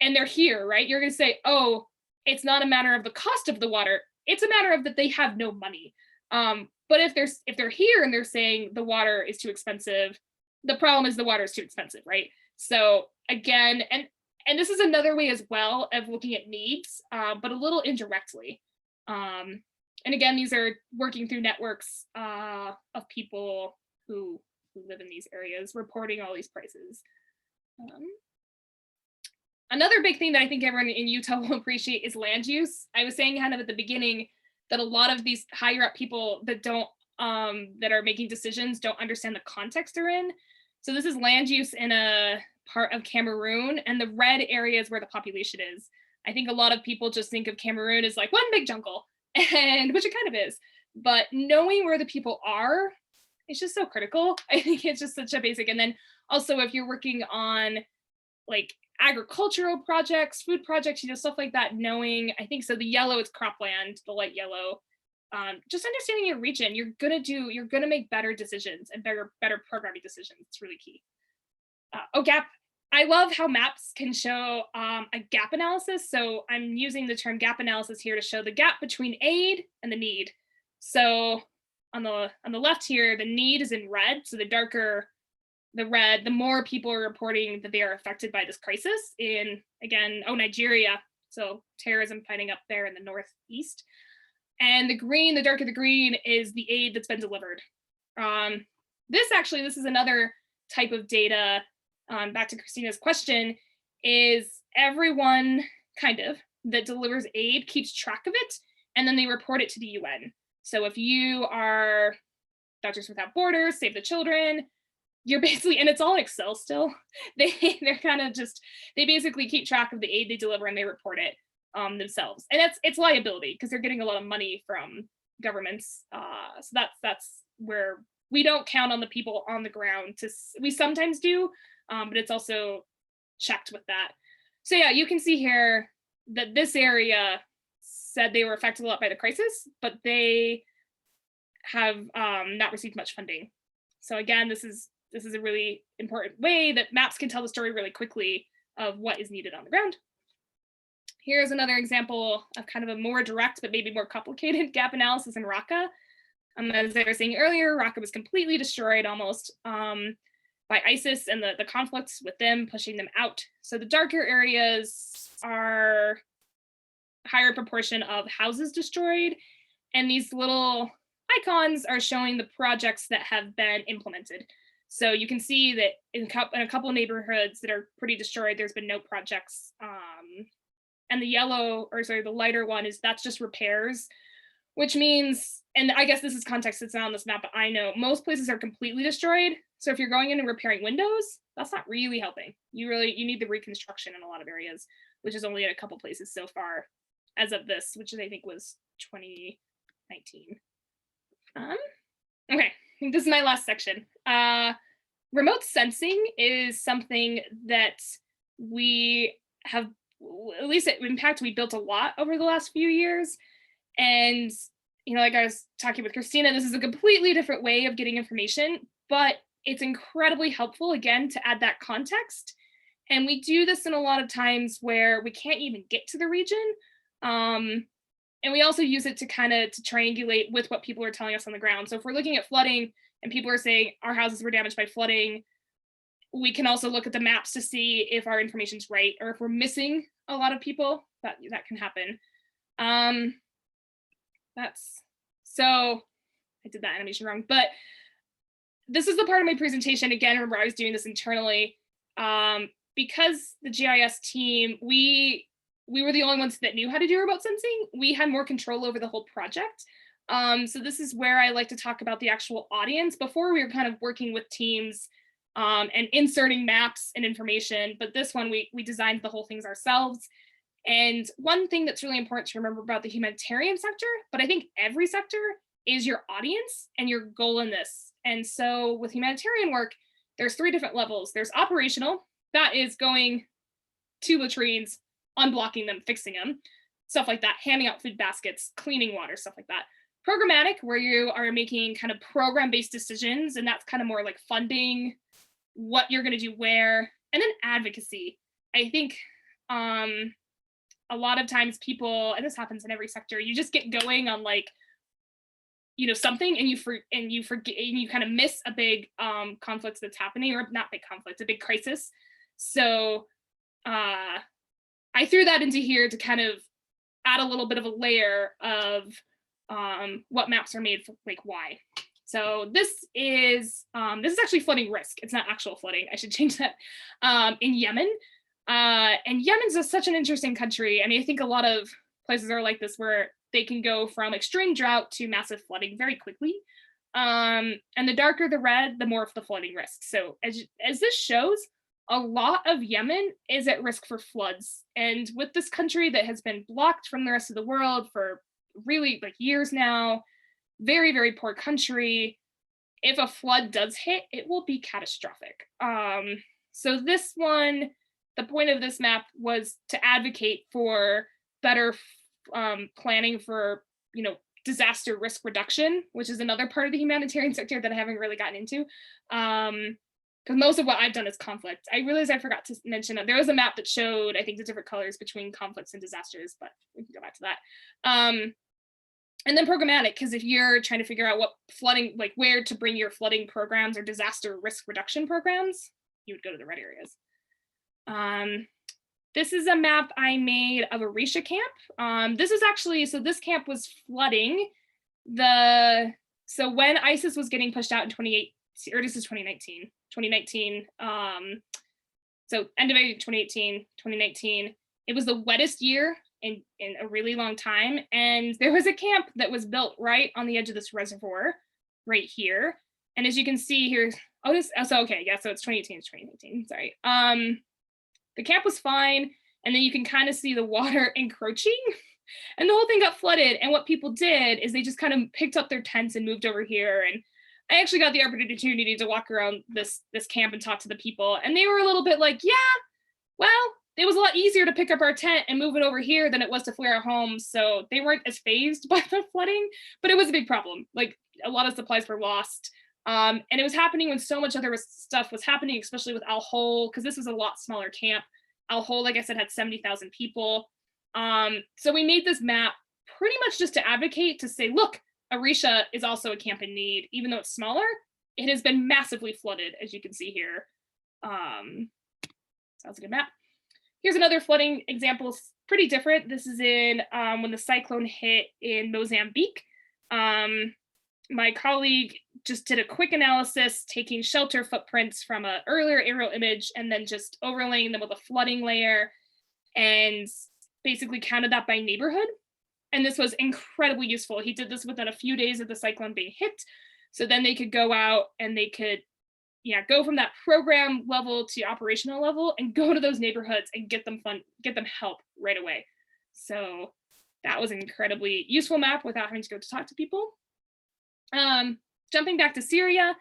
and they're here, right? You're going to say, oh, it's not a matter of the cost of the water, it's a matter of that they have no money. But if they're here and they're saying the water is too expensive, the problem is the water is too expensive, right? So again, and this is another way as well of looking at needs, but a little indirectly. And again, these are working through networks of people who live in these areas, reporting all these prices. Another big thing that I think everyone in Utah will appreciate is land use. I was saying kind of at the beginning that a lot of these higher up people that are making decisions don't understand the context they're in. So this is land use in a part of Cameroon, and the red area is where the population is. I think a lot of people just think of Cameroon as like one big jungle, and which it kind of is, but knowing where the people are, it's just so critical. I think it's just such a basic. And then also if you're working on like agricultural projects, food projects, stuff like that, knowing, I think so the yellow is cropland, the light yellow, just understanding your region, you're gonna make better decisions and better programming decisions. It's really key. Gap. I love how maps can show a gap analysis. So I'm using the term gap analysis here to show the gap between aid and the need. So on the left here, the need is in red. So the darker the red, the more people are reporting that they are affected by this crisis in, again, Nigeria. So terrorism fighting up there in the northeast. And the green, the darker the green, is the aid that's been delivered. This is another type of data, back to Christina's question, is everyone kind of that delivers aid keeps track of it, and then they report it to the UN. So if you are Doctors Without Borders, Save the Children, you're basically, and it's all in Excel still, they're kind of just, they basically keep track of the aid they deliver and they report it themselves. And it's liability because they're getting a lot of money from governments. So that's where we don't count on the people on the ground we sometimes do, but it's also checked with that. So yeah, you can see here that this area said they were affected a lot by the crisis, but they have not received much funding. So again, this is a really important way that maps can tell the story really quickly of what is needed on the ground. Here's another example of kind of a more direct, but maybe more complicated gap analysis in Raqqa. As I was saying earlier, Raqqa was completely destroyed almost by ISIS and the conflicts with them pushing them out. So the darker areas are higher proportion of houses destroyed, and these little icons are showing the projects that have been implemented. So you can see that in a couple of neighborhoods that are pretty destroyed, there's been no projects. And the lighter one that's just repairs, which means, and I guess this is context that's not on this map, but I know most places are completely destroyed. So if you're going in and repairing windows, that's not really helping. You need the reconstruction in a lot of areas, which is only in a couple places so far as of this, which I think was 2019. Okay, this is my last section. Remote sensing is something that we have, at least at Impact, we built a lot over the last few years. And, like I was talking with Christina, this is a completely different way of getting information, but it's incredibly helpful, again, to add that context. And we do this in a lot of times where we can't even get to the region. And we also use it to to triangulate with what people are telling us on the ground. So if we're looking at flooding and people are saying our houses were damaged by flooding, we can also look at the maps to see if our information's right, or if we're missing a lot of people, that can happen. So I did that animation wrong, but this is the part of my presentation, again, remember I was doing this internally, because the GIS team, we were the only ones that knew how to do remote sensing. We had more control over the whole project. So this is where I like to talk about the actual audience. Before, we were kind of working with teams and inserting maps and information. But this one, we designed the whole things ourselves. And one thing that's really important to remember about the humanitarian sector, but I think every sector, is your audience and your goal in this. And so with humanitarian work, there's 3 different levels. There's operational, that is going to latrines, unblocking them, fixing them, stuff like that, handing out food baskets, cleaning water, stuff like that. Programmatic, where you are making kind of program-based decisions, and that's kind of more like funding, what you're going to do where. And then advocacy. I think a lot of times people, and this happens in every sector, you just get going on like, you know, something, and you forget, and you kind of miss a big conflict that's happening, or not big conflict, a big crisis. So I threw that into here to kind of add a little bit of a layer of what maps are made for, like why. So this is actually flooding risk. It's not actual flooding. I should change that. In Yemen. And Yemen's such an interesting country. I mean, I think a lot of places are like this, where they can go from extreme drought to massive flooding very quickly. And the darker the red, the more of the flooding risk. So as this shows, a lot of Yemen is at risk for floods. And with this country that has been blocked from the rest of the world for really like years now, very, very poor country, if a flood does hit, it will be catastrophic. So this one, the point of this map was to advocate for better planning for, you know, disaster risk reduction, which is another part of the humanitarian sector that I haven't really gotten into. Because most of what I've done is conflict. I realized I forgot to mention that there was a map that showed, I think, the different colors between conflicts and disasters, but we can go back to that. And then programmatic, because if you're trying to figure out what flooding, like where to bring your flooding programs or disaster risk reduction programs, you would go to the red areas. This is a map I made of a Risha camp. This is actually, so this camp was flooding so when ISIS was getting pushed out in 2019. So end of 2018, 2019, it was the wettest year in a really long time. And there was a camp that was built right on the edge of this reservoir right here. And as you can see here, so it's 2018 to 2019, sorry. The camp was fine. And then you can kind of see the water encroaching and the whole thing got flooded. And what people did is they just kind of picked up their tents and moved over here. And I actually got the opportunity to walk around this camp and talk to the people. And they were a little bit like, yeah, well, it was a lot easier to pick up our tent and move it over here than it was to flare our homes. So they weren't as fazed by the flooding, but it was a big problem. Like a lot of supplies were lost. And it was happening when so much other stuff was happening, especially with Al Hol, because this was a lot smaller camp. Al Hol, like I said, had 70,000 people. So we made this map pretty much just to advocate, to say, look, Arisha is also a camp in need. Even though it's smaller, it has been massively flooded, as you can see here. Sounds a good map. Here's another flooding example, pretty different. This is in when the cyclone hit in Mozambique. My colleague just did a quick analysis, taking shelter footprints from an earlier aerial image and then just overlaying them with a flooding layer, and basically counted that by neighborhood. And this was incredibly useful. He did this within a few days of the cyclone being hit. So then they could go out and they could, go from that program level to operational level and go to those neighborhoods and get them help right away. So that was an incredibly useful map without having to go to talk to people. Jumping back to Syria,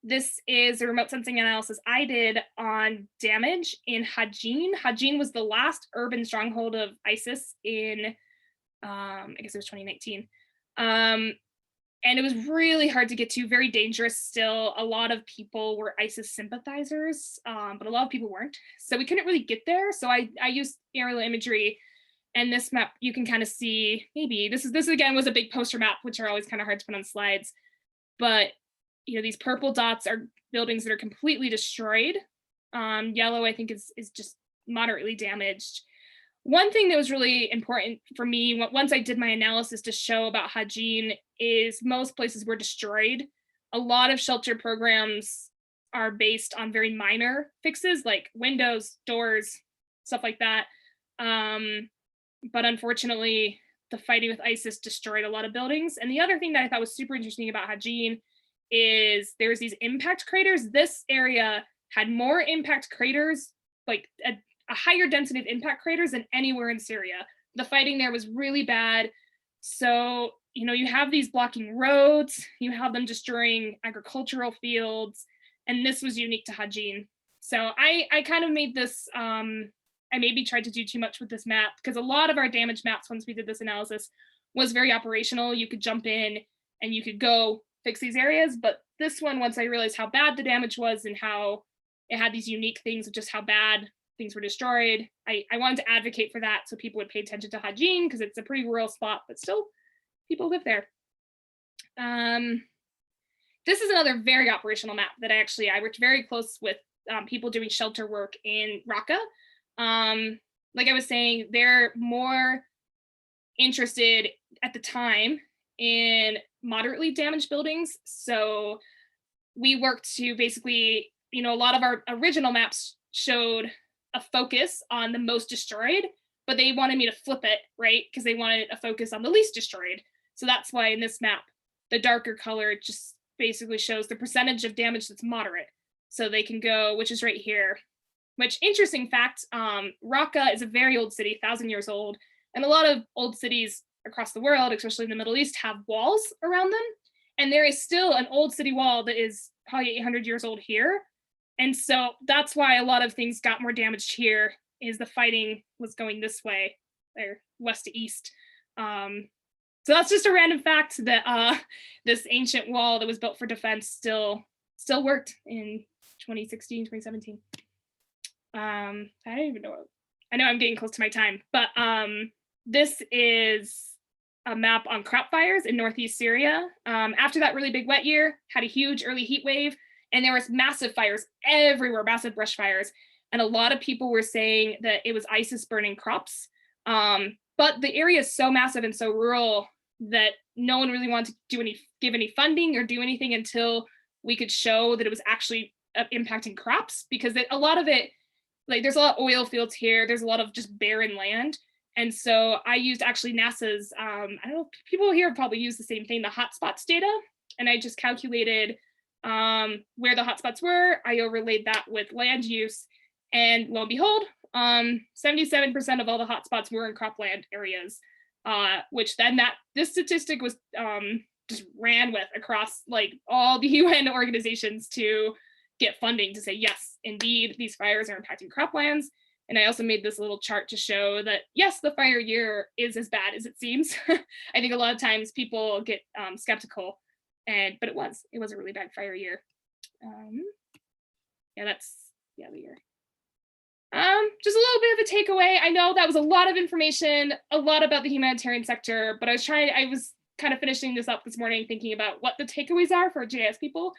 this is a remote sensing analysis I did on damage in Hajin. Hajin was the last urban stronghold of ISIS in, I guess it was 2019. And it was really hard to get to, very dangerous still. A lot of people were ISIS sympathizers, but a lot of people weren't. So we couldn't really get there. So I used aerial imagery, and this map, you can kind of see, maybe this again was a big poster map, which are always kind of hard to put on slides. But these purple dots are buildings that are completely destroyed. Yellow, I think, is just moderately damaged. One thing that was really important for me, once I did my analysis to show about Hajin, is most places were destroyed. A lot of shelter programs are based on very minor fixes, like windows, doors, stuff like that. But unfortunately, the fighting with ISIS destroyed a lot of buildings. And the other thing that I thought was super interesting about Hajin is there's these impact craters. This area had more impact craters, like a higher density of impact craters than anywhere in Syria. The fighting there was really bad. So, you know, you have these blocking roads, you have them destroying agricultural fields, and this was unique to Hajin. So I kind of made this, I maybe tried to do too much with this map, because a lot of our damage maps, once we did this analysis, was very operational. You could jump in and you could go fix these areas. But this one, once I realized how bad the damage was and how it had these unique things of just how bad things were destroyed, I wanted to advocate for that so people would pay attention to Hajin, because it's a pretty rural spot, but still people live there. This is another very operational map that I worked very close with people doing shelter work in Raqqa. Like I was saying, they're more interested at the time in moderately damaged buildings. So we worked to basically, you know, a lot of our original maps showed a focus on the most destroyed, but they wanted me to flip it, right? Because they wanted a focus on the least destroyed. So that's why in this map, the darker color just basically shows the percentage of damage that's moderate. So they can go, which is right here, which, interesting fact, Raqqa is a very old city, 1,000 years old. And a lot of old cities across the world, especially in the Middle East, have walls around them. And there is still an old city wall that is probably 800 years old here. And so that's why a lot of things got more damaged here, is the fighting was going this way, or west to east. So that's just a random fact that this ancient wall that was built for defense still worked in 2016, 2017. I don't even know. I know I'm getting close to my time, but this is a map on crop fires in northeast Syria. After that really big wet year, had a huge early heat wave, and there was massive fires everywhere, massive brush fires. And a lot of people were saying that it was ISIS burning crops. But the area is so massive and so rural that no one really wanted to give any funding or do anything until we could show that it was actually impacting crops, because a lot of it, like, there's a lot of oil fields here, there's a lot of just barren land. And so I used actually NASA's, I don't know, people here probably use the same thing, the hotspots data. And I just calculated where the hotspots were. I overlaid that with land use, and lo and behold, 77% of all the hotspots were in cropland areas, which then this statistic was just ran with across like all the UN organizations to get funding to say, yes, indeed, these fires are impacting croplands. And I also made this little chart to show that, yes, the fire year is as bad as it seems. I think a lot of times people get skeptical, but it was a really bad fire year. The year. Just a little bit of a takeaway. I know that was a lot of information, a lot about the humanitarian sector, but I was kind of finishing this up this morning thinking about what the takeaways are for GIS people.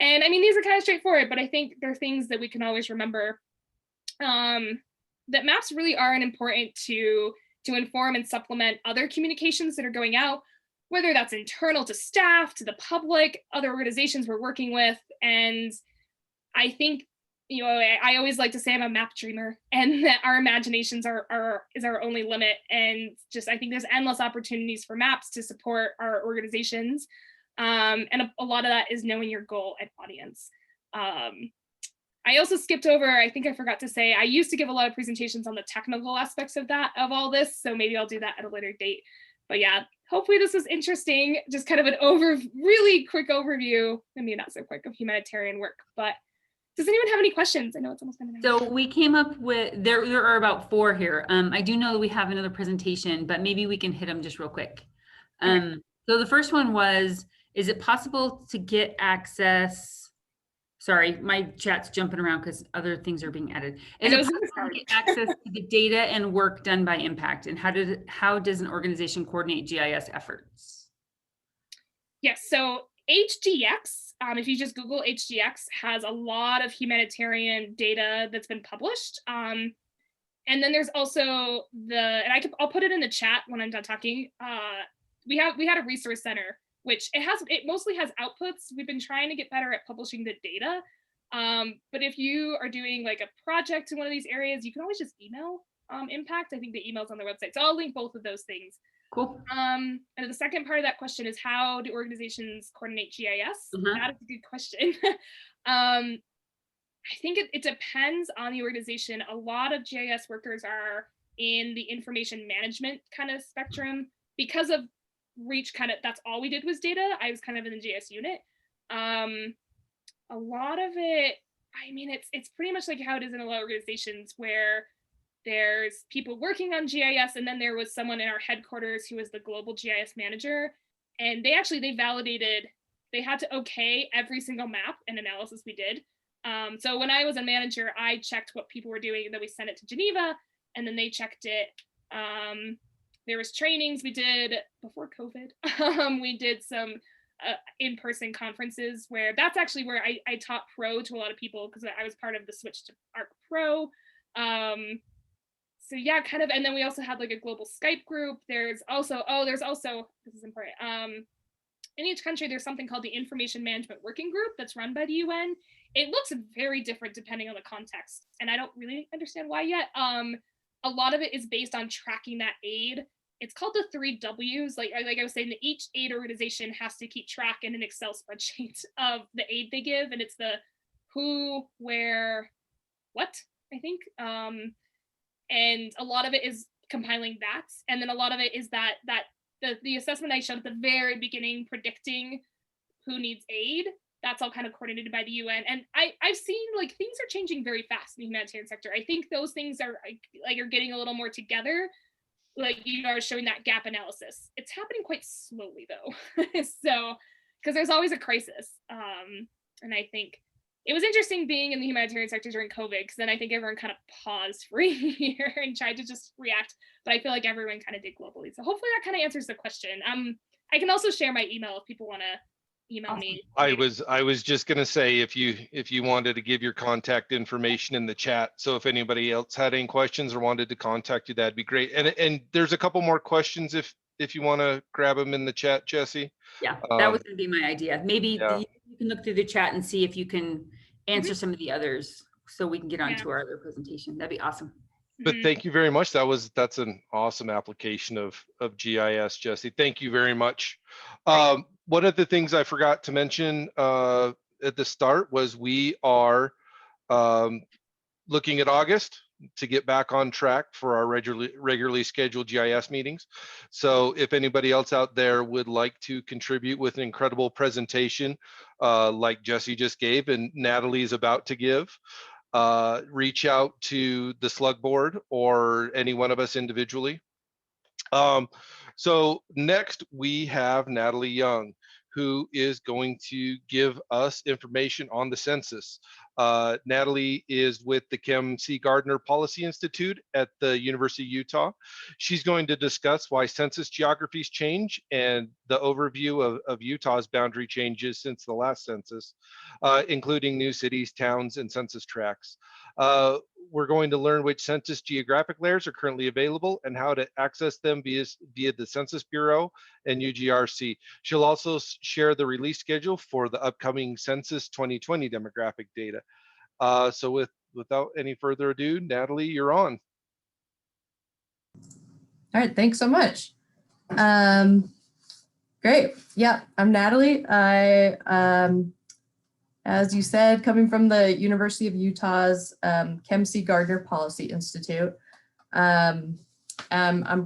And I mean, these are kind of straightforward, but I think they're things that we can always remember. That maps really are important to inform and supplement other communications that are going out, whether that's internal to staff, to the public, other organizations we're working with. And I think, you know, I always like to say I'm a map dreamer, and that our imaginations is our only limit. And just, I think there's endless opportunities for maps to support our organizations. And a lot of that is knowing your goal and audience. I also skipped over, I think I forgot to say, I used to give a lot of presentations on the technical aspects of all this. So maybe I'll do that at a later date. But yeah, hopefully this was interesting. Just kind of an really quick overview, I mean, not so quick, of humanitarian work. But does anyone have any questions? I know it's almost been an hour. So we came up with, there are about 4 here. I do know that we have another presentation, but maybe we can hit them just real quick. Okay. So the first one was, is it possible to get access? Sorry, my chat's jumping around because other things are being added. Is it possible to get access to the data and work done by Impact? And how does an organization coordinate GIS efforts? Yes, so HGX, if you just Google HGX, has a lot of humanitarian data that's been published. And then there's also and I'll put it in the chat when I'm done talking. We had a resource center, which it mostly has outputs. We've been trying to get better at publishing the data. But if you are doing like a project in one of these areas, you can always just email Impact. I think the email's on their website. So I'll link both of those things. Cool. And the second part of that question is, how do organizations coordinate GIS? That is a good question. I think it depends on the organization. A lot of GIS workers are in the information management kind of spectrum because of reach. Kind of that's all we did was data. I was kind of in the GIS unit. A lot of it, I mean, it's pretty much like how it is in a lot of organizations where there's people working on GIS, and then there was someone in our headquarters who was the global GIS manager, and they validated, they had to okay every single map and analysis we did. So when I was a manager, I checked what people were doing, and then we sent it to Geneva, and then they checked it. There was trainings we did before COVID. We did some in-person conferences where that's actually where I taught Pro to a lot of people because I was part of the switch to Arc Pro. So yeah, kind of, and then we also had like a global Skype group. There's also, this is important. In each country, there's something called the Information Management Working Group that's run by the UN. It looks very different depending on the context, and I don't really understand why yet. A lot of it is based on tracking that aid. It's called the 3 W's. Like I was saying, that each aid organization has to keep track in an Excel spreadsheet of the aid they give, and it's the who, where, what, I think. And a lot of it is compiling that, and then a lot of it is that the assessment I showed at the very beginning, predicting who needs aid. That's all kind of coordinated by the UN. And I've seen like things are changing very fast in the humanitarian sector. I think those things are are getting a little more together. Like you are showing that gap analysis. It's happening quite slowly though. So, because there's always a crisis. And I think it was interesting being in the humanitarian sector during COVID, because then I think everyone kind of paused for a year and tried to just react. But I feel like everyone kind of did globally. So hopefully that kind of answers the question. I can also share my email if people want to email me. I was just going to say, if you wanted to give your contact information in the chat, so if anybody else had any questions or wanted to contact you, that'd be great. And there's a couple more questions if you want to grab them in the chat, Jessie. Yeah, that was going to be my idea. Maybe yeah. You can look through the chat and see if you can answer some of the others so we can get on to our other presentation. That'd be awesome. But thank you very much. That's an awesome application of GIS, Jessie. Thank you very much. One of the things I forgot to mention at the start was we are looking at August to get back on track for our regularly scheduled GIS meetings. So if anybody else out there would like to contribute with an incredible presentation like Jessie just gave and Natalie is about to give, reach out to the SLUG board or any one of us individually. So next we have Natalie Young, who is going to give us information on the census. Natalie is with the Kim C. Gardner Policy Institute at the University of Utah. She's going to discuss why census geographies change and the overview of Utah's boundary changes since the last census, including new cities, towns, and census tracts. We're going to learn which census geographic layers are currently available and how to access them via the Census Bureau and UGRC. She'll also share the release schedule for the upcoming Census 2020 demographic data. So without any further ado, Natalie, you're on. All right, thanks so much. Great. Yeah, I'm Natalie. As you said, coming from the University of Utah's Kim C. Gardner Policy Institute. I'm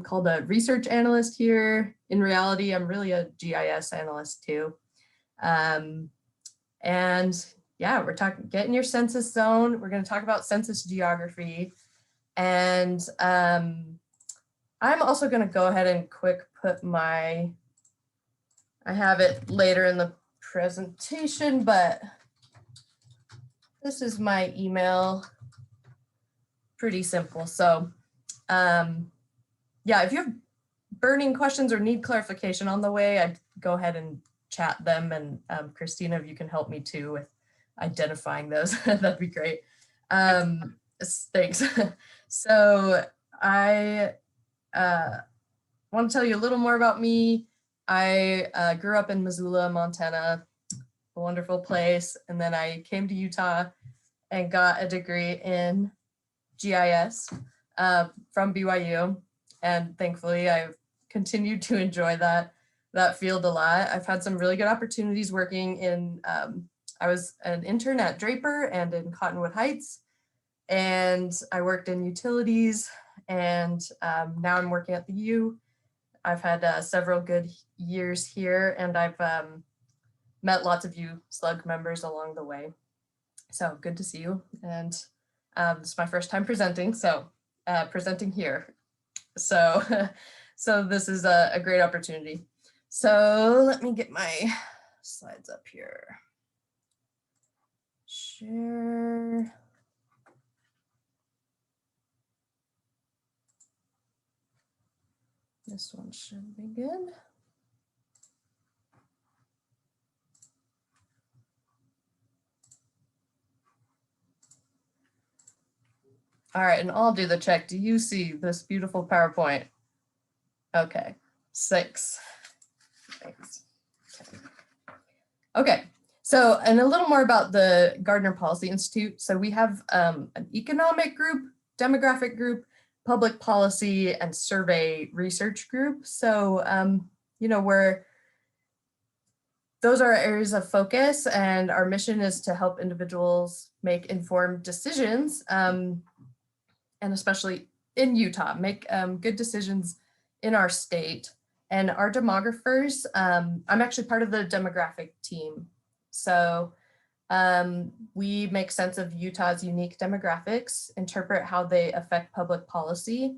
called a research analyst here. In reality, I'm really a GIS analyst too. And yeah, we're getting your census zone. We're going to talk about census geography. And I'm also going to go ahead and put I have it later in the presentation, but this is my email. Pretty simple. So yeah, if you have burning questions or need clarification on the way, I'd go ahead and chat them. And Christina, if you can help me too with identifying those, that'd be great. Thanks. So I want to tell you a little more about me. I grew up in Missoula, Montana, a wonderful place. And then I came to Utah and got a degree in GIS from BYU. And thankfully I've continued to enjoy that field a lot. I've had some really good opportunities working in I was an intern at Draper and in Cottonwood Heights, and I worked in utilities, and now I'm working at the U. I've had several good years here, and I've met lots of you SLUG members along the way. So good to see you. And this is my first time presenting, so presenting here. So, so this is a great opportunity. So let me get my slides up here. Share. This one should be good. All right, and I'll do the check. Do you see this beautiful PowerPoint? Okay, 6. Thanks. Okay, so and a little more about the Gardner Policy Institute. So we have an economic group, demographic group, public policy, and survey research group. So, you know, those are our areas of focus, and our mission is to help individuals make informed decisions, and especially in Utah, make good decisions in our state. And our demographers, I'm actually part of the demographic team. So we make sense of Utah's unique demographics, interpret how they affect public policy.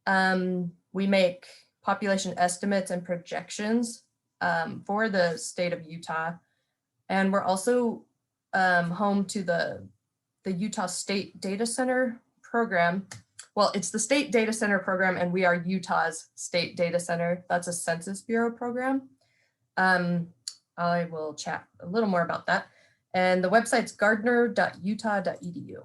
We make population estimates and projections for the state of Utah. And we're also home to the Utah State Data Center program. Well, it's the State Data Center program, and we are Utah's State Data Center. That's a Census Bureau program. I will chat a little more about that. And the website's gardner.utah.edu.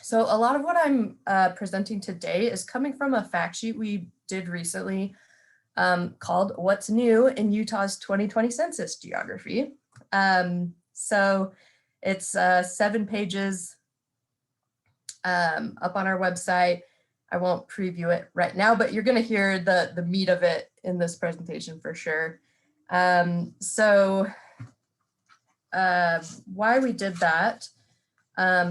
So a lot of what I'm presenting today is coming from a fact sheet we did recently called What's New in Utah's 2020 Census Geography. So it's 7 pages up on our website. I won't preview it right now, but you're going to hear the meat of it in this presentation for sure. So why we did that,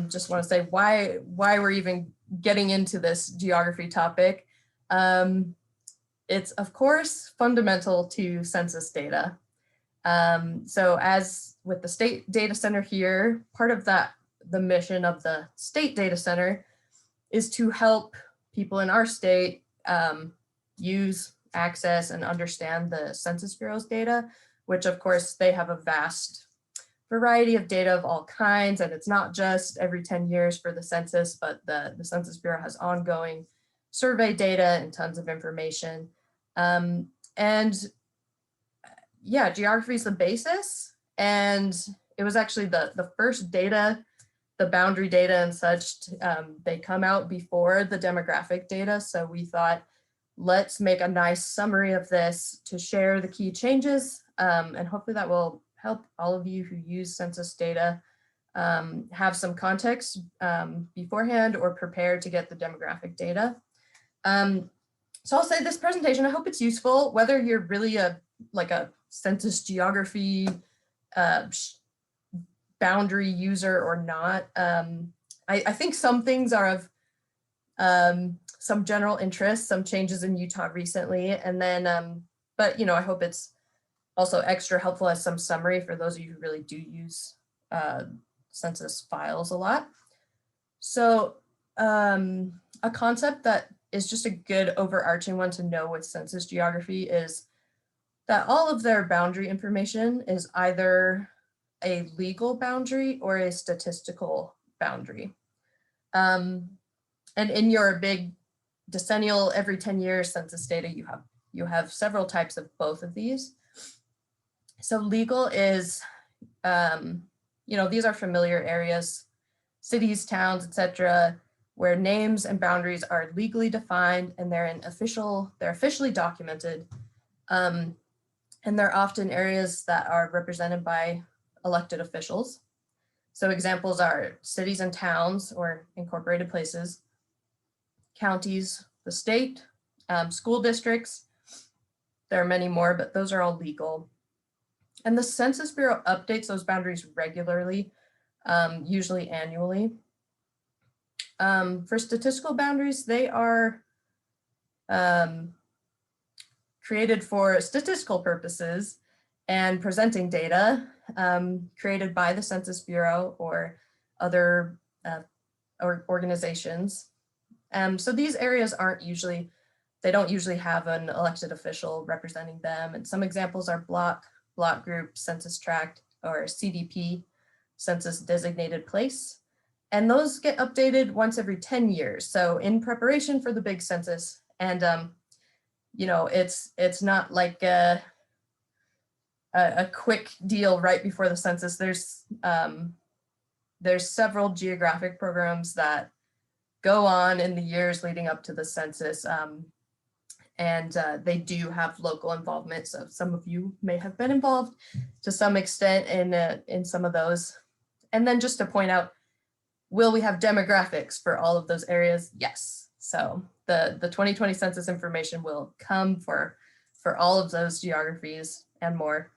just want to say why we're even getting into this geography topic. It's of course fundamental to census data. So as with the State Data Center here, part of the mission of the State Data Center is to help people in our state use, access, and understand the Census Bureau's data, which of course they have a vast variety of data of all kinds, and it's not just every 10 years for the census, but the Census Bureau has ongoing survey data and tons of information. And yeah, geography is the basis, and it was actually the first data, the boundary data and such, they come out before the demographic data. So we thought, let's make a nice summary of this to share the key changes, and hopefully that will help all of you who use census data have some context beforehand or prepare to get the demographic data. So I'll say this presentation, I hope it's useful, whether you're really a census geography boundary user or not. I think some things are of some general interest, some changes in Utah recently, and then, but you know, I hope it's also extra helpful as some summary for those of you who really do use census files a lot. So a concept that is just a good overarching one to know with census geography is that all of their boundary information is either a legal boundary or a statistical boundary. And in your big decennial every 10 years census data, you have several types of both of these. So legal is, you know, these are familiar areas, cities, towns, etc., where names and boundaries are legally defined and they're officially documented. And they're often areas that are represented by elected officials. So examples are cities and towns or incorporated places, counties, the state, school districts. There are many more, but those are all legal. And the Census Bureau updates those boundaries regularly, usually annually. For statistical boundaries, they are created for statistical purposes and presenting data created by the Census Bureau or other organizations. So these areas they don't usually have an elected official representing them. And some examples are block group, census tract, or CDP, census designated place. And those get updated once every 10 years. So in preparation for the big census, and you know, it's not like a quick deal right before the census. There's several geographic programs that go on in the years leading up to the census. And they do have local involvement. So some of you may have been involved to some extent in some of those. And then just to point out, will we have demographics for all of those areas? Yes. So the 2020 census information will come for all of those geographies and more.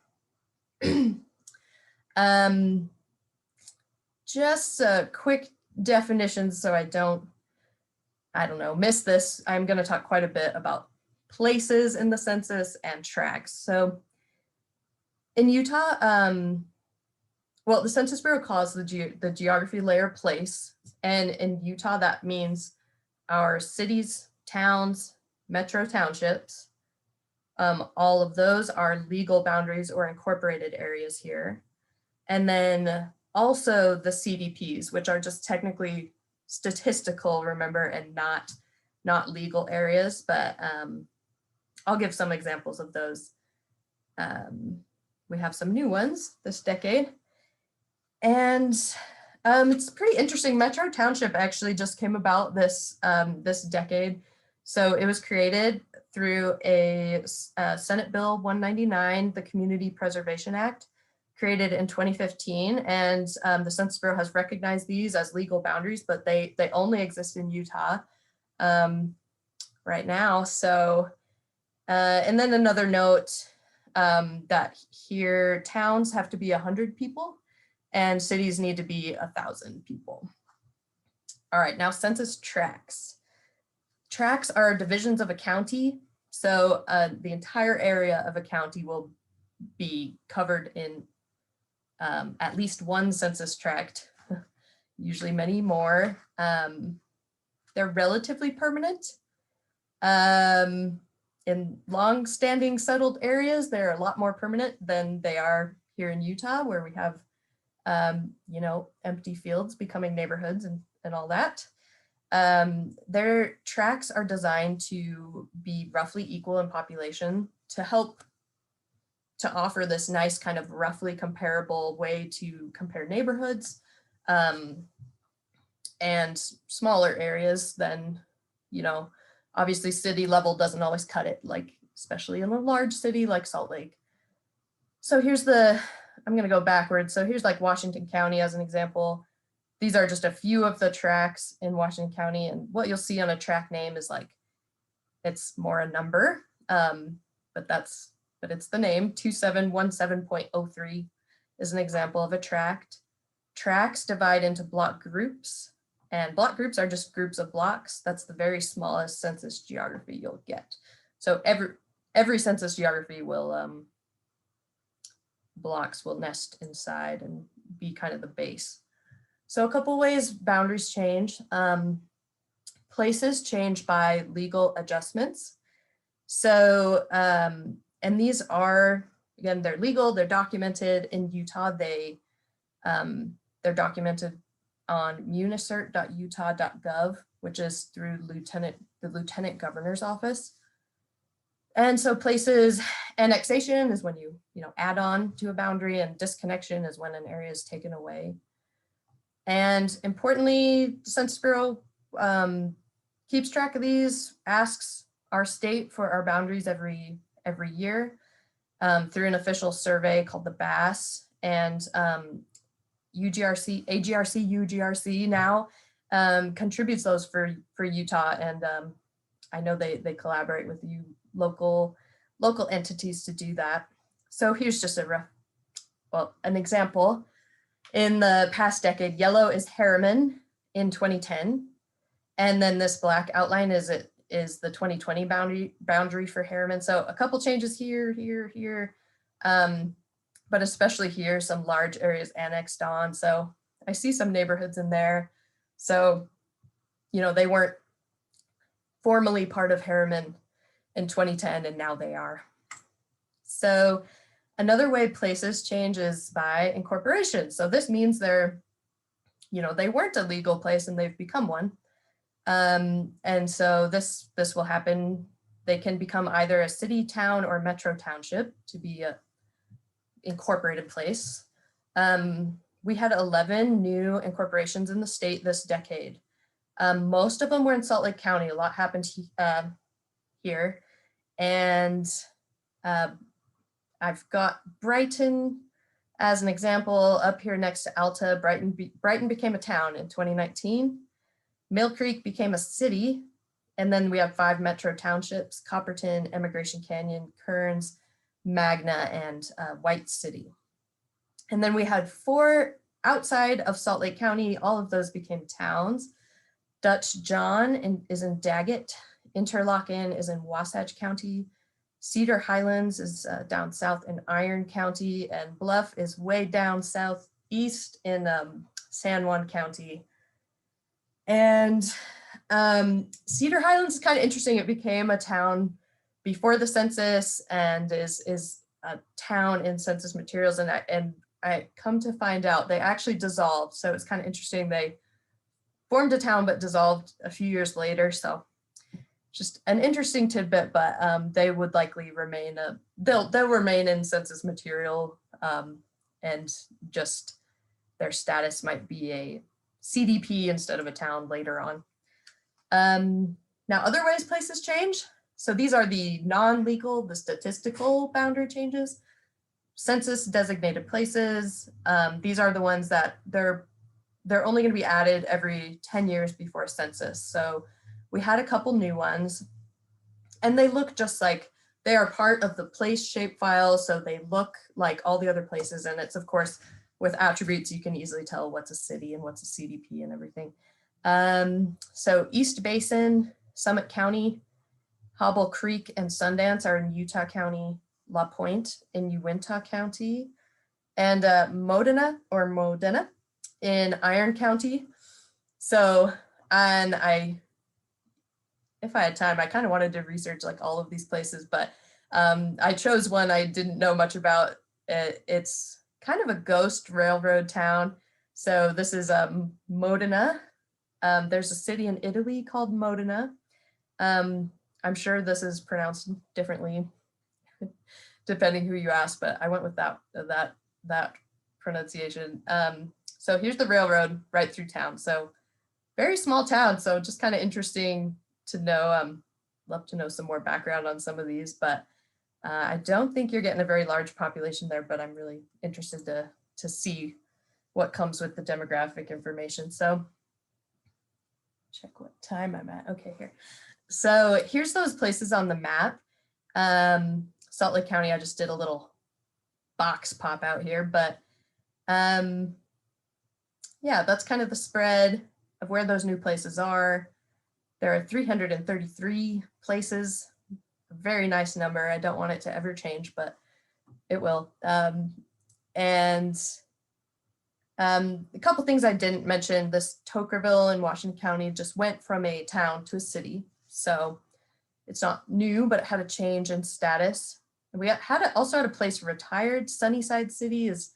Just a quick definition so I don't miss this. I'm going to talk quite a bit about places in the census and tracts. So in Utah, well, the Census Bureau calls the geography layer place. And in Utah, that means our cities, towns, metro townships. All of those are legal boundaries or incorporated areas here. And then also the CDPs, which are just technically statistical, remember, and not legal areas, but I'll give some examples of those. We have some new ones this decade. And it's pretty interesting. Metro Township actually just came about this decade. So it was created through a Senate Bill 199, the Community Preservation Act, created in 2015. And the Census Bureau has recognized these as legal boundaries, but they only exist in Utah right now. So, and then another note that here towns have to be 100 people and cities need to be 1,000 people. All right, now census tracts. Tracts are divisions of a county. So the entire area of a county will be covered in at least one census tract, usually many more. They're relatively permanent. In long-standing settled areas, they're a lot more permanent than they are here in Utah, where we have you know, empty fields becoming neighborhoods and all that. Their tracts are designed to be roughly equal in population to help to offer this nice kind of roughly comparable way to compare neighborhoods and smaller areas than, you know, obviously city level doesn't always cut it, like especially in a large city like Salt Lake. So here's I'm going to go backwards. So here's like Washington County as an example. These are just a few of the tracts in Washington County. And what you'll see on a tract name is like, it's more a number, but it's the name. 2717.03 is an example of a tract. Tracts divide into block groups, and block groups are just groups of blocks. That's the very smallest census geography you'll get. So every census geography will, blocks will nest inside and be kind of the base. So a couple ways boundaries change. Places change by legal adjustments. So, and these are, again, they're legal, they're documented in Utah. They're documented on municert.utah.gov, which is through the Lieutenant Governor's Office. And so places, annexation is when you add on to a boundary, and disconnection is when an area is taken away. And importantly, the Census Bureau keeps track of these, asks our state for our boundaries every year through an official survey called the BAS, and AGRC now contributes those for Utah, and I know they collaborate with you local entities to do that. So here's just a well, an example. In the past decade, yellow is Harriman in 2010. And then this black outline is the 2020 boundary for Harriman. So a couple changes here, here. But especially here, some large areas annexed on. So I see some neighborhoods in there. So, you know, they weren't formally part of Harriman in 2010, and now they are. So another way places change is by incorporation. So this means they're, you know, they weren't a legal place and they've become one. And so this will happen. They can become either a city, town, or metro township to be a incorporated place. We had 11 new incorporations in the state this decade. Most of them were in Salt Lake County. A lot happened here. And I've got Brighton as an example up here next to Alta. Brighton became a town in 2019. Mill Creek became a city. And then we have 5 metro townships: Copperton, Emigration Canyon, Kearns, Magna, and White City. And then we had 4 outside of Salt Lake County. All of those became towns. Dutch John is in Daggett. Interlochen is in Wasatch County. Cedar Highlands is down south in Iron County, and Bluff is way down southeast in San Juan County. And Cedar Highlands is kind of interesting. It became a town before the census and is a town in census materials. And I come to find out they actually dissolved. So it's kind of interesting. They formed a town but dissolved a few years later. So just an interesting tidbit, but they would likely remain they'll remain in census material, and just their status might be a CDP instead of a town later on. Now, other ways places change. So these are the non-legal, the statistical boundary changes. Census designated places. These are the ones that they're only going to be added every 10 years before a census. So we had a couple new ones, and they look just like they are part of the place shapefile. So they look like all the other places. And it's, of course, with attributes, you can easily tell what's a city and what's a CDP and everything. So East Basin, Summit County, Hobble Creek, and Sundance are in Utah County. La Pointe in Uintah County, and Modena in Iron County. So, and if I had time, I kind of wanted to research like all of these places, but I chose one I didn't know much about. It's kind of a ghost railroad town. So this is Modena. There's a city in Italy called Modena. I'm sure this is pronounced differently depending who you ask, but I went with that pronunciation. So here's the railroad right through town. So very small town. So just kind of interesting to know. Love to know some more background on some of these, but I don't think you're getting a very large population there, but I'm really interested to see what comes with the demographic information. So check what time I'm at. Okay, here. So here's those places on the map. Salt Lake County, I just did a little box pop out here, but yeah, that's kind of the spread of where those new places are. There are 333 places, a very nice number. I don't want it to ever change, but it will. And a couple things I didn't mention, this Tokerville in Washington County just went from a town to a city. So it's not new, but it had a change in status. And we also had a place retired. Sunnyside City is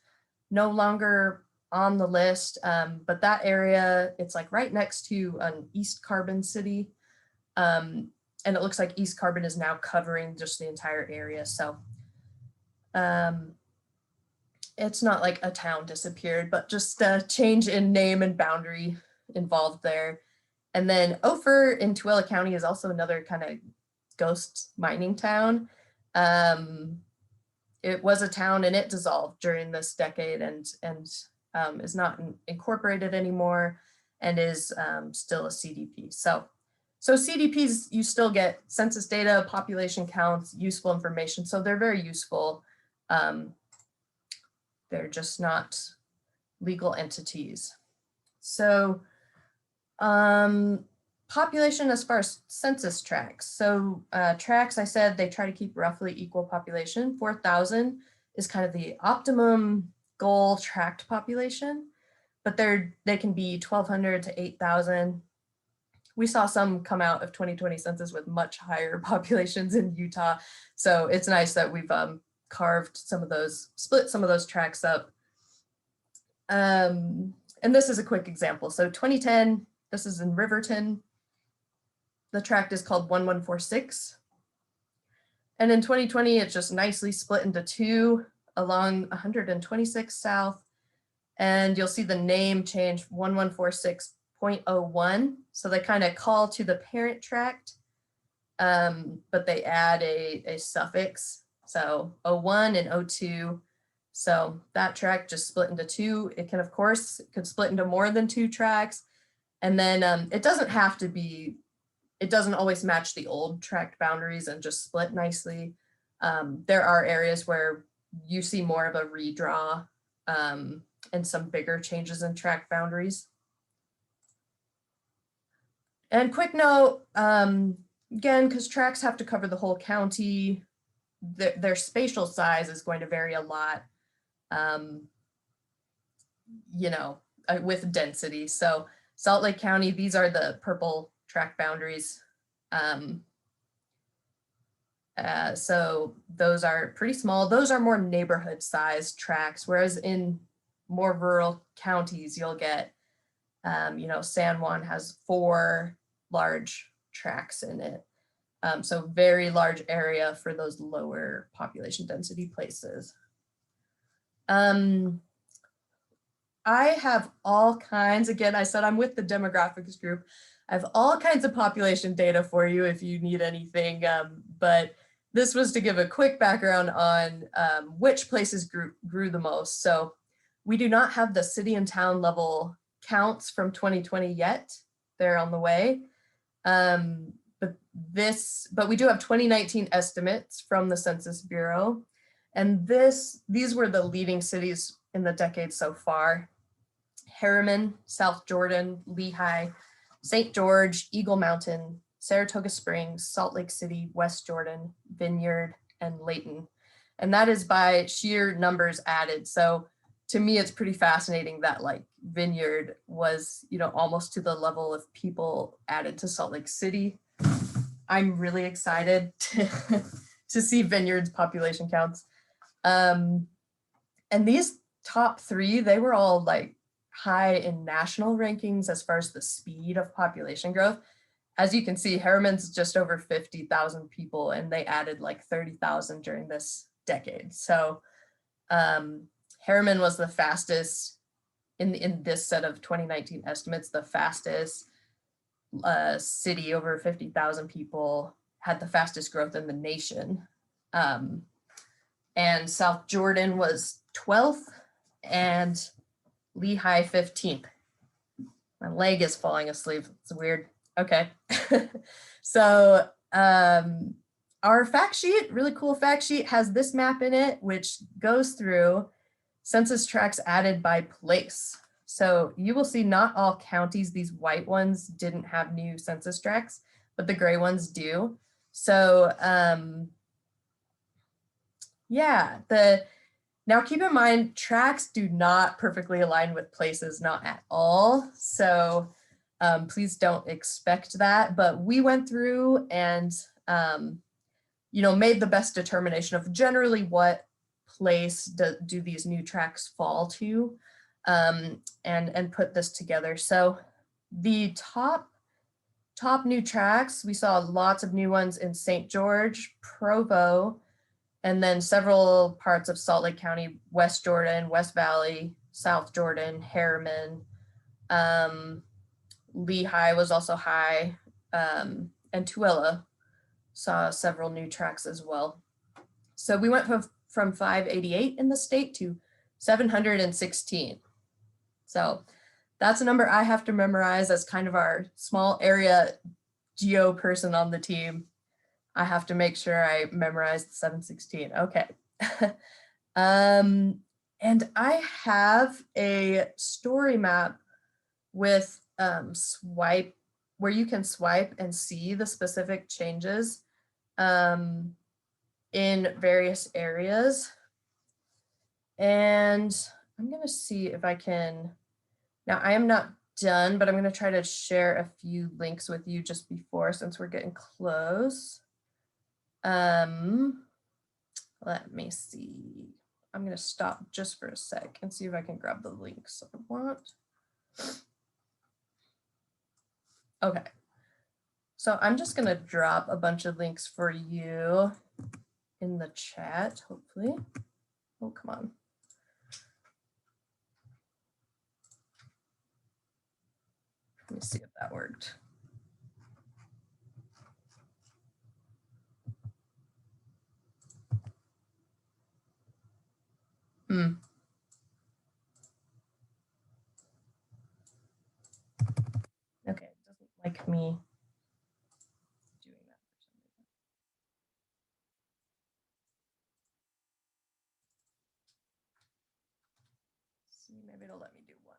no longer on the list, but that area, it's like right next to an East Carbon city. And it looks like East Carbon is now covering just the entire area. So it's not like a town disappeared, but just a change in name and boundary involved there. And then Ophir in Tooele County is also another kind of ghost mining town. It was a town and it dissolved during this decade and is not incorporated anymore and is still a CDP. So CDPs, you still get census data, population counts, useful information. So they're very useful They're just not legal entities. So population as far as census tracts. So tracts, I said, they try to keep roughly equal population. 4,000 is kind of the optimum goal tract population, but they can be 1,200 to 8,000. We saw some come out of 2020 census with much higher populations in Utah. So it's nice that we've carved some of those, split some of those tracts up. And this is a quick example. So 2010, this is in Riverton. The tract is called 1146. And in 2020, it's just nicely split into two along 126 South. And you'll see the name change 1146.01. So they kind of call to the parent tract, but they add a suffix. So 01 and 02. So that tract just split into two. It can, of course, it could split into more than two tracts. And then it doesn't have to be, it doesn't always match the old tract boundaries and just split nicely. There are areas where you see more of a redraw and some bigger changes in tract boundaries. And quick note, again, because tracts have to cover the whole county, their spatial size is going to vary a lot, you know, with density. So Salt Lake County, these are the purple tract boundaries. So those are pretty small. Those are more neighborhood sized tracts, whereas in more rural counties, you'll get, you know, San Juan has 4 large tracts in it. So very large area for those lower population density places. I have all kinds, again, I said I'm with the demographics group. I have all kinds of population data for you if you need anything, but this was to give a quick background on which places grew the most. So we do not have the city and town level counts from 2020 yet. They're on the way. But we do have 2019 estimates from the Census Bureau. And these were the leading cities in the decade so far: Harriman, South Jordan, Lehigh, St. George, Eagle Mountain, Saratoga Springs, Salt Lake City, West Jordan, Vineyard, and Layton. And that is by sheer numbers added. So to me, it's pretty fascinating that like Vineyard was, you know, almost to the level of people added to Salt Lake City. I'm really excited to see Vineyard's population counts. And these top 3, they were all like high in national rankings as far as the speed of population growth. As you can see, Harriman's just over 50,000 people, and they added like 30,000 during this decade. So Harriman was the fastest in this set of 2019 estimates, the fastest city over 50,000 people, had the fastest growth in the nation. And South Jordan was 12th and Lehigh 15th. My leg is falling asleep. It's weird. Okay. So our fact sheet, really cool fact sheet, has this map in it, which goes through census tracts added by place. So you will see not all counties, these white ones didn't have new census tracts, but the gray ones do. So yeah, now keep in mind, tracts do not perfectly align with places, not at all. So please don't expect that, but we went through and, you know, made the best determination of generally what place do these new tracts fall to, and put this together. So the top new tracts, we saw lots of new ones in St. George, Provo, and then several parts of Salt Lake County, West Jordan, West Valley, South Jordan, Harriman. Lehigh was also high, and Tooele saw several new tracts as well. So we went from 588 in the state to 716. So that's a number I have to memorize as kind of our small area geo person on the team. I have to make sure I memorize the 716. Okay. And I have a story map with swipe, where you can swipe and see the specific changes in various areas. And I'm gonna see if I can, now I am not done, but I'm gonna try to share a few links with you just before, since we're getting close. Let me see. I'm gonna stop just for a sec and see if I can grab the links I want. Okay, so I'm just gonna drop a bunch of links for you in the chat, hopefully. Oh, come on. Let me see if that worked. Okay, it doesn't like me doing that for some reason. See, maybe it'll let me do one.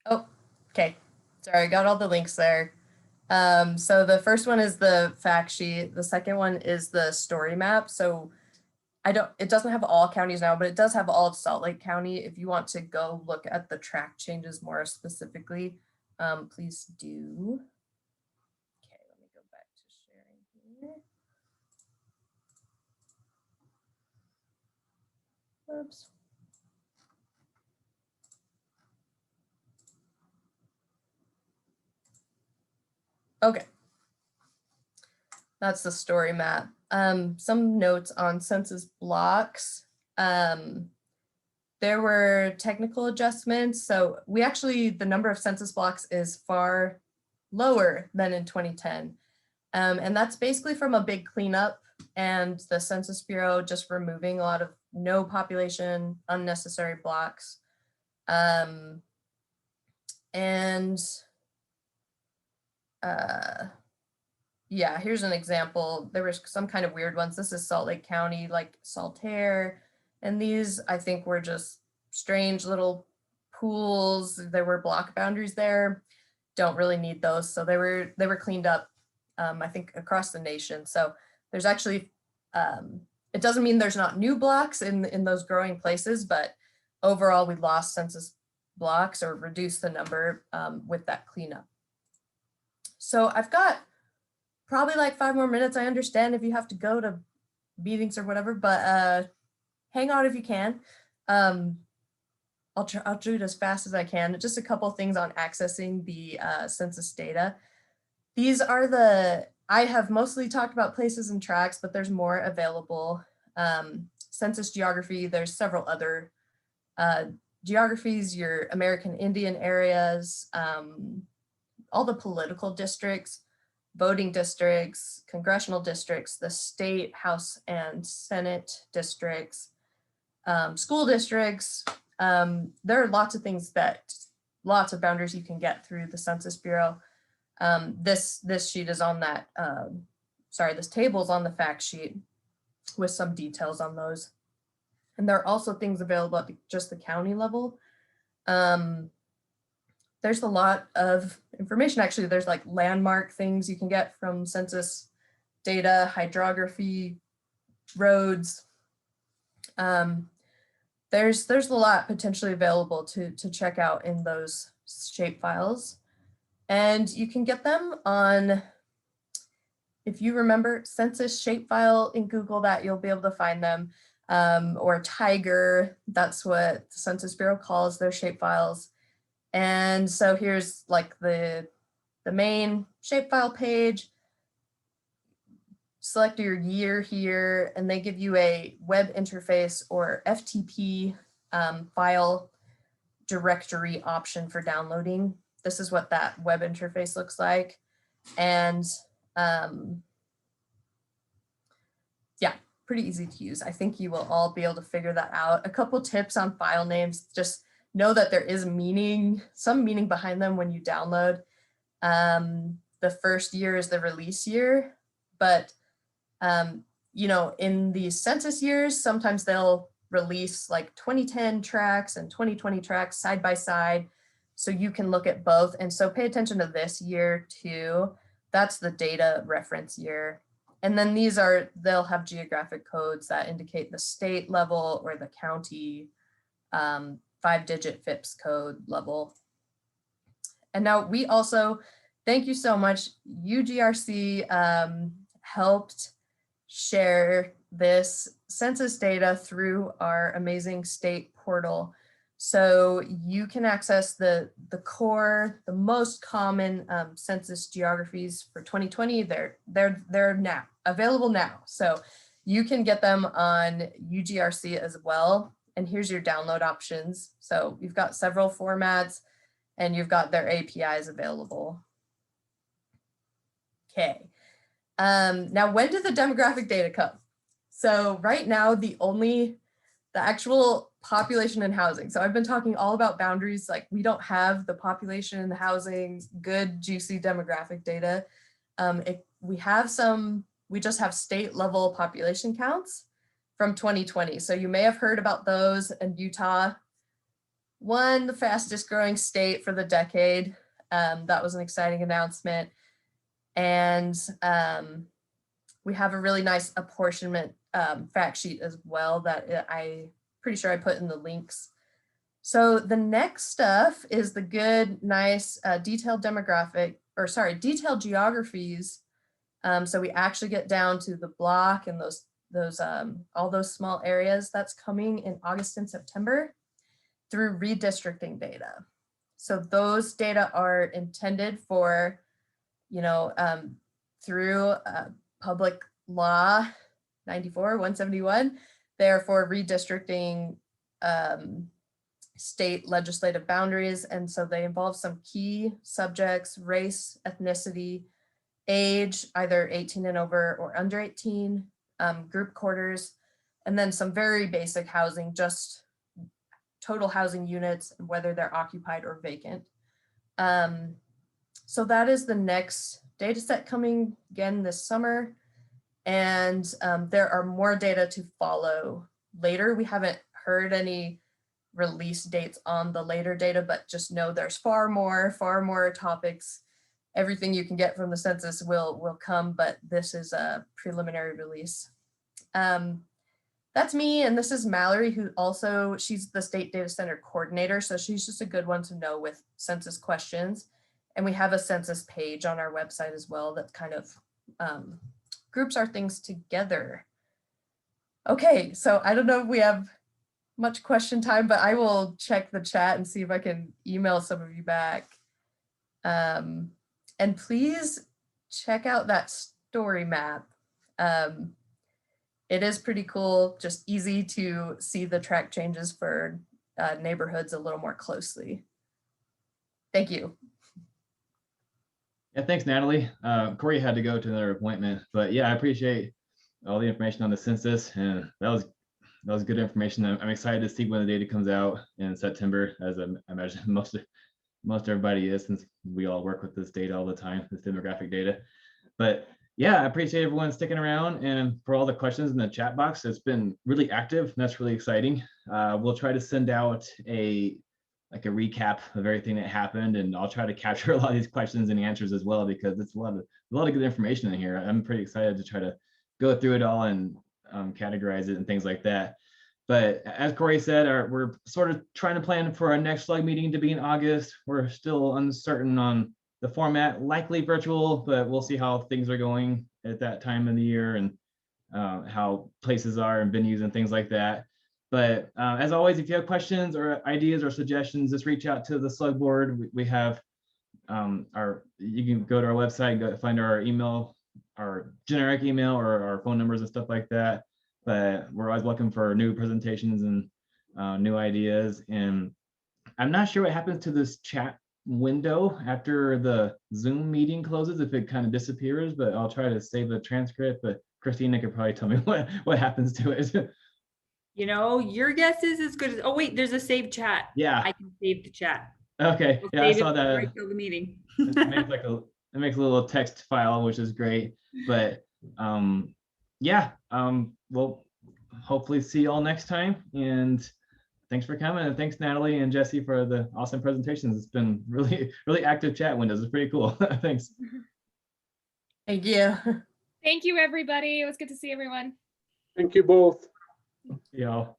Oh, okay. Sorry, I got all the links there. So the first one is the fact sheet. The second one is the story map. So it doesn't have all counties now, but it does have all of Salt Lake County. If you want to go look at the track changes more specifically, please do. Okay, let me go back to sharing here. Oops. Okay. That's the story map. Some notes on census blocks. There were technical adjustments. So the number of census blocks is far lower than in 2010. And that's basically from a big cleanup and the Census Bureau just removing a lot of no population, unnecessary blocks. Yeah, here's an example. There was some kind of weird ones. This is Salt Lake County, like Saltaire. And these, I think, were just strange little pools. There were block boundaries there. Don't really need those. So they were cleaned up, I think, across the nation. So there's actually, it doesn't mean there's not new blocks in those growing places, but overall we lost census blocks or reduced the number with that cleanup. So I've got probably like 5 more minutes. I understand if you have to go to meetings or whatever, but hang on if you can. I'll do it as fast as I can. Just a couple of things on accessing the census data. These are I have mostly talked about places and tracks, but there's more available. Census geography, there's several other geographies, your American Indian areas, all the political districts, voting districts, congressional districts, the state House and Senate districts, school districts. There are lots of things lots of boundaries you can get through the Census Bureau. This sheet is on that, this table is on the fact sheet with some details on those. And there are also things available at just the county level. There's a lot of information, actually. There's like landmark things you can get from census data, hydrography, roads. There's a lot potentially available to check out in those shapefiles. And you can get them on, if you remember census shapefile in Google, that you'll be able to find them, or Tiger, that's what the Census Bureau calls their shapefiles. And so here's like the main shapefile page. Select your year here, and they give you a web interface or FTP file directory option for downloading. This is what that web interface looks like. And yeah, pretty easy to use. I think you will all be able to figure that out. A couple tips on file names: just know that there is some meaning behind them when you download. The the first year is the release year, but you know, in the census years, sometimes they'll release like 2010 tracks and 2020 tracks side by side, so you can look at both. And so pay attention to this year too. That's the data reference year. And then these are, they'll have geographic codes that indicate the state level or the county 5-digit FIPS code level. And now we also, thank you so much, UGRC helped share this census data through our amazing state portal. So you can access the core, the most common census geographies for 2020. They're now available now. So you can get them on UGRC as well. And here's your download options. So you've got several formats and you've got their APIs available. Okay. Now, when did the demographic data come? So right now, the actual population and housing. So I've been talking all about boundaries, like we don't have the population and the housing, good, juicy demographic data. We just have state level population counts from 2020. So you may have heard about those, and Utah won the fastest growing state for the decade. That was an exciting announcement. And we have a really nice apportionment fact sheet as well that I'm pretty sure I put in the links. So the next stuff is the good, nice, detailed detailed geographies. So we actually get down to the block and all those small areas. That's coming in August and September through redistricting data. So those data are intended for, you know, through public law 94/171, they're for redistricting state legislative boundaries. And so they involve some key subjects: race, ethnicity, age, either 18 and over or under 18, group quarters, and then some very basic housing, just total housing units, and whether they're occupied or vacant. So that is the next data set coming again this summer. And there are more data to follow later. We haven't heard any release dates on the later data, but just know there's far more topics. Everything you can get from the census will come, but this is a preliminary release. That's me, and this is Mallory, who also, she's the State Data Center Coordinator, so she's just a good one to know with census questions. And we have a census page on our website as well that kind of groups our things together. Okay, so I don't know if we have much question time, but I will check the chat and see if I can email some of you back. And please check out that story map. It is pretty cool, just easy to see the track changes for neighborhoods a little more closely. Thank you. Yeah, thanks, Natalie. Corey had to go to another appointment, but yeah, I appreciate all the information on the census, and that was good information. I'm excited to see when the data comes out in September, as I imagine most everybody is, since we all work with this data all the time, this demographic data. But yeah, I appreciate everyone sticking around and for all the questions in the chat box. It's been really active, and that's really exciting. We'll try to send out a recap of everything that happened, and I'll try to capture a lot of these questions and answers as well, because it's a lot of good information in here. I'm pretty excited to try to go through it all and categorize it and things like that. But as Corey said, we're sort of trying to plan for our next SLUG meeting to be in August. We're still uncertain on the format, likely virtual, but we'll see how things are going at that time of the year, and how places are and venues and things like that. But as always, if you have questions or ideas or suggestions, just reach out to the SLUG board. We have you can go to our website, go find our email, our generic email, or our phone numbers and stuff like that. But we're always looking for new presentations and new ideas. And I'm not sure what happens to this chat window after the Zoom meeting closes, if it kind of disappears, but I'll try to save the transcript. But Christina could probably tell me what happens to it. You know, your guess is as good as, oh wait, there's a saved chat. Yeah. I can save the chat. Okay. We'll yeah, I saw that. right till the meeting. Maybe like it makes a little text file, which is great. But yeah, we'll hopefully see you all next time. And thanks for coming. And thanks, Natalie and Jessie, for the awesome presentations. It's been really active chat windows. It's pretty cool. Thanks. Thank you. Thank you, everybody. It was good to see everyone. Thank you both. See y'all.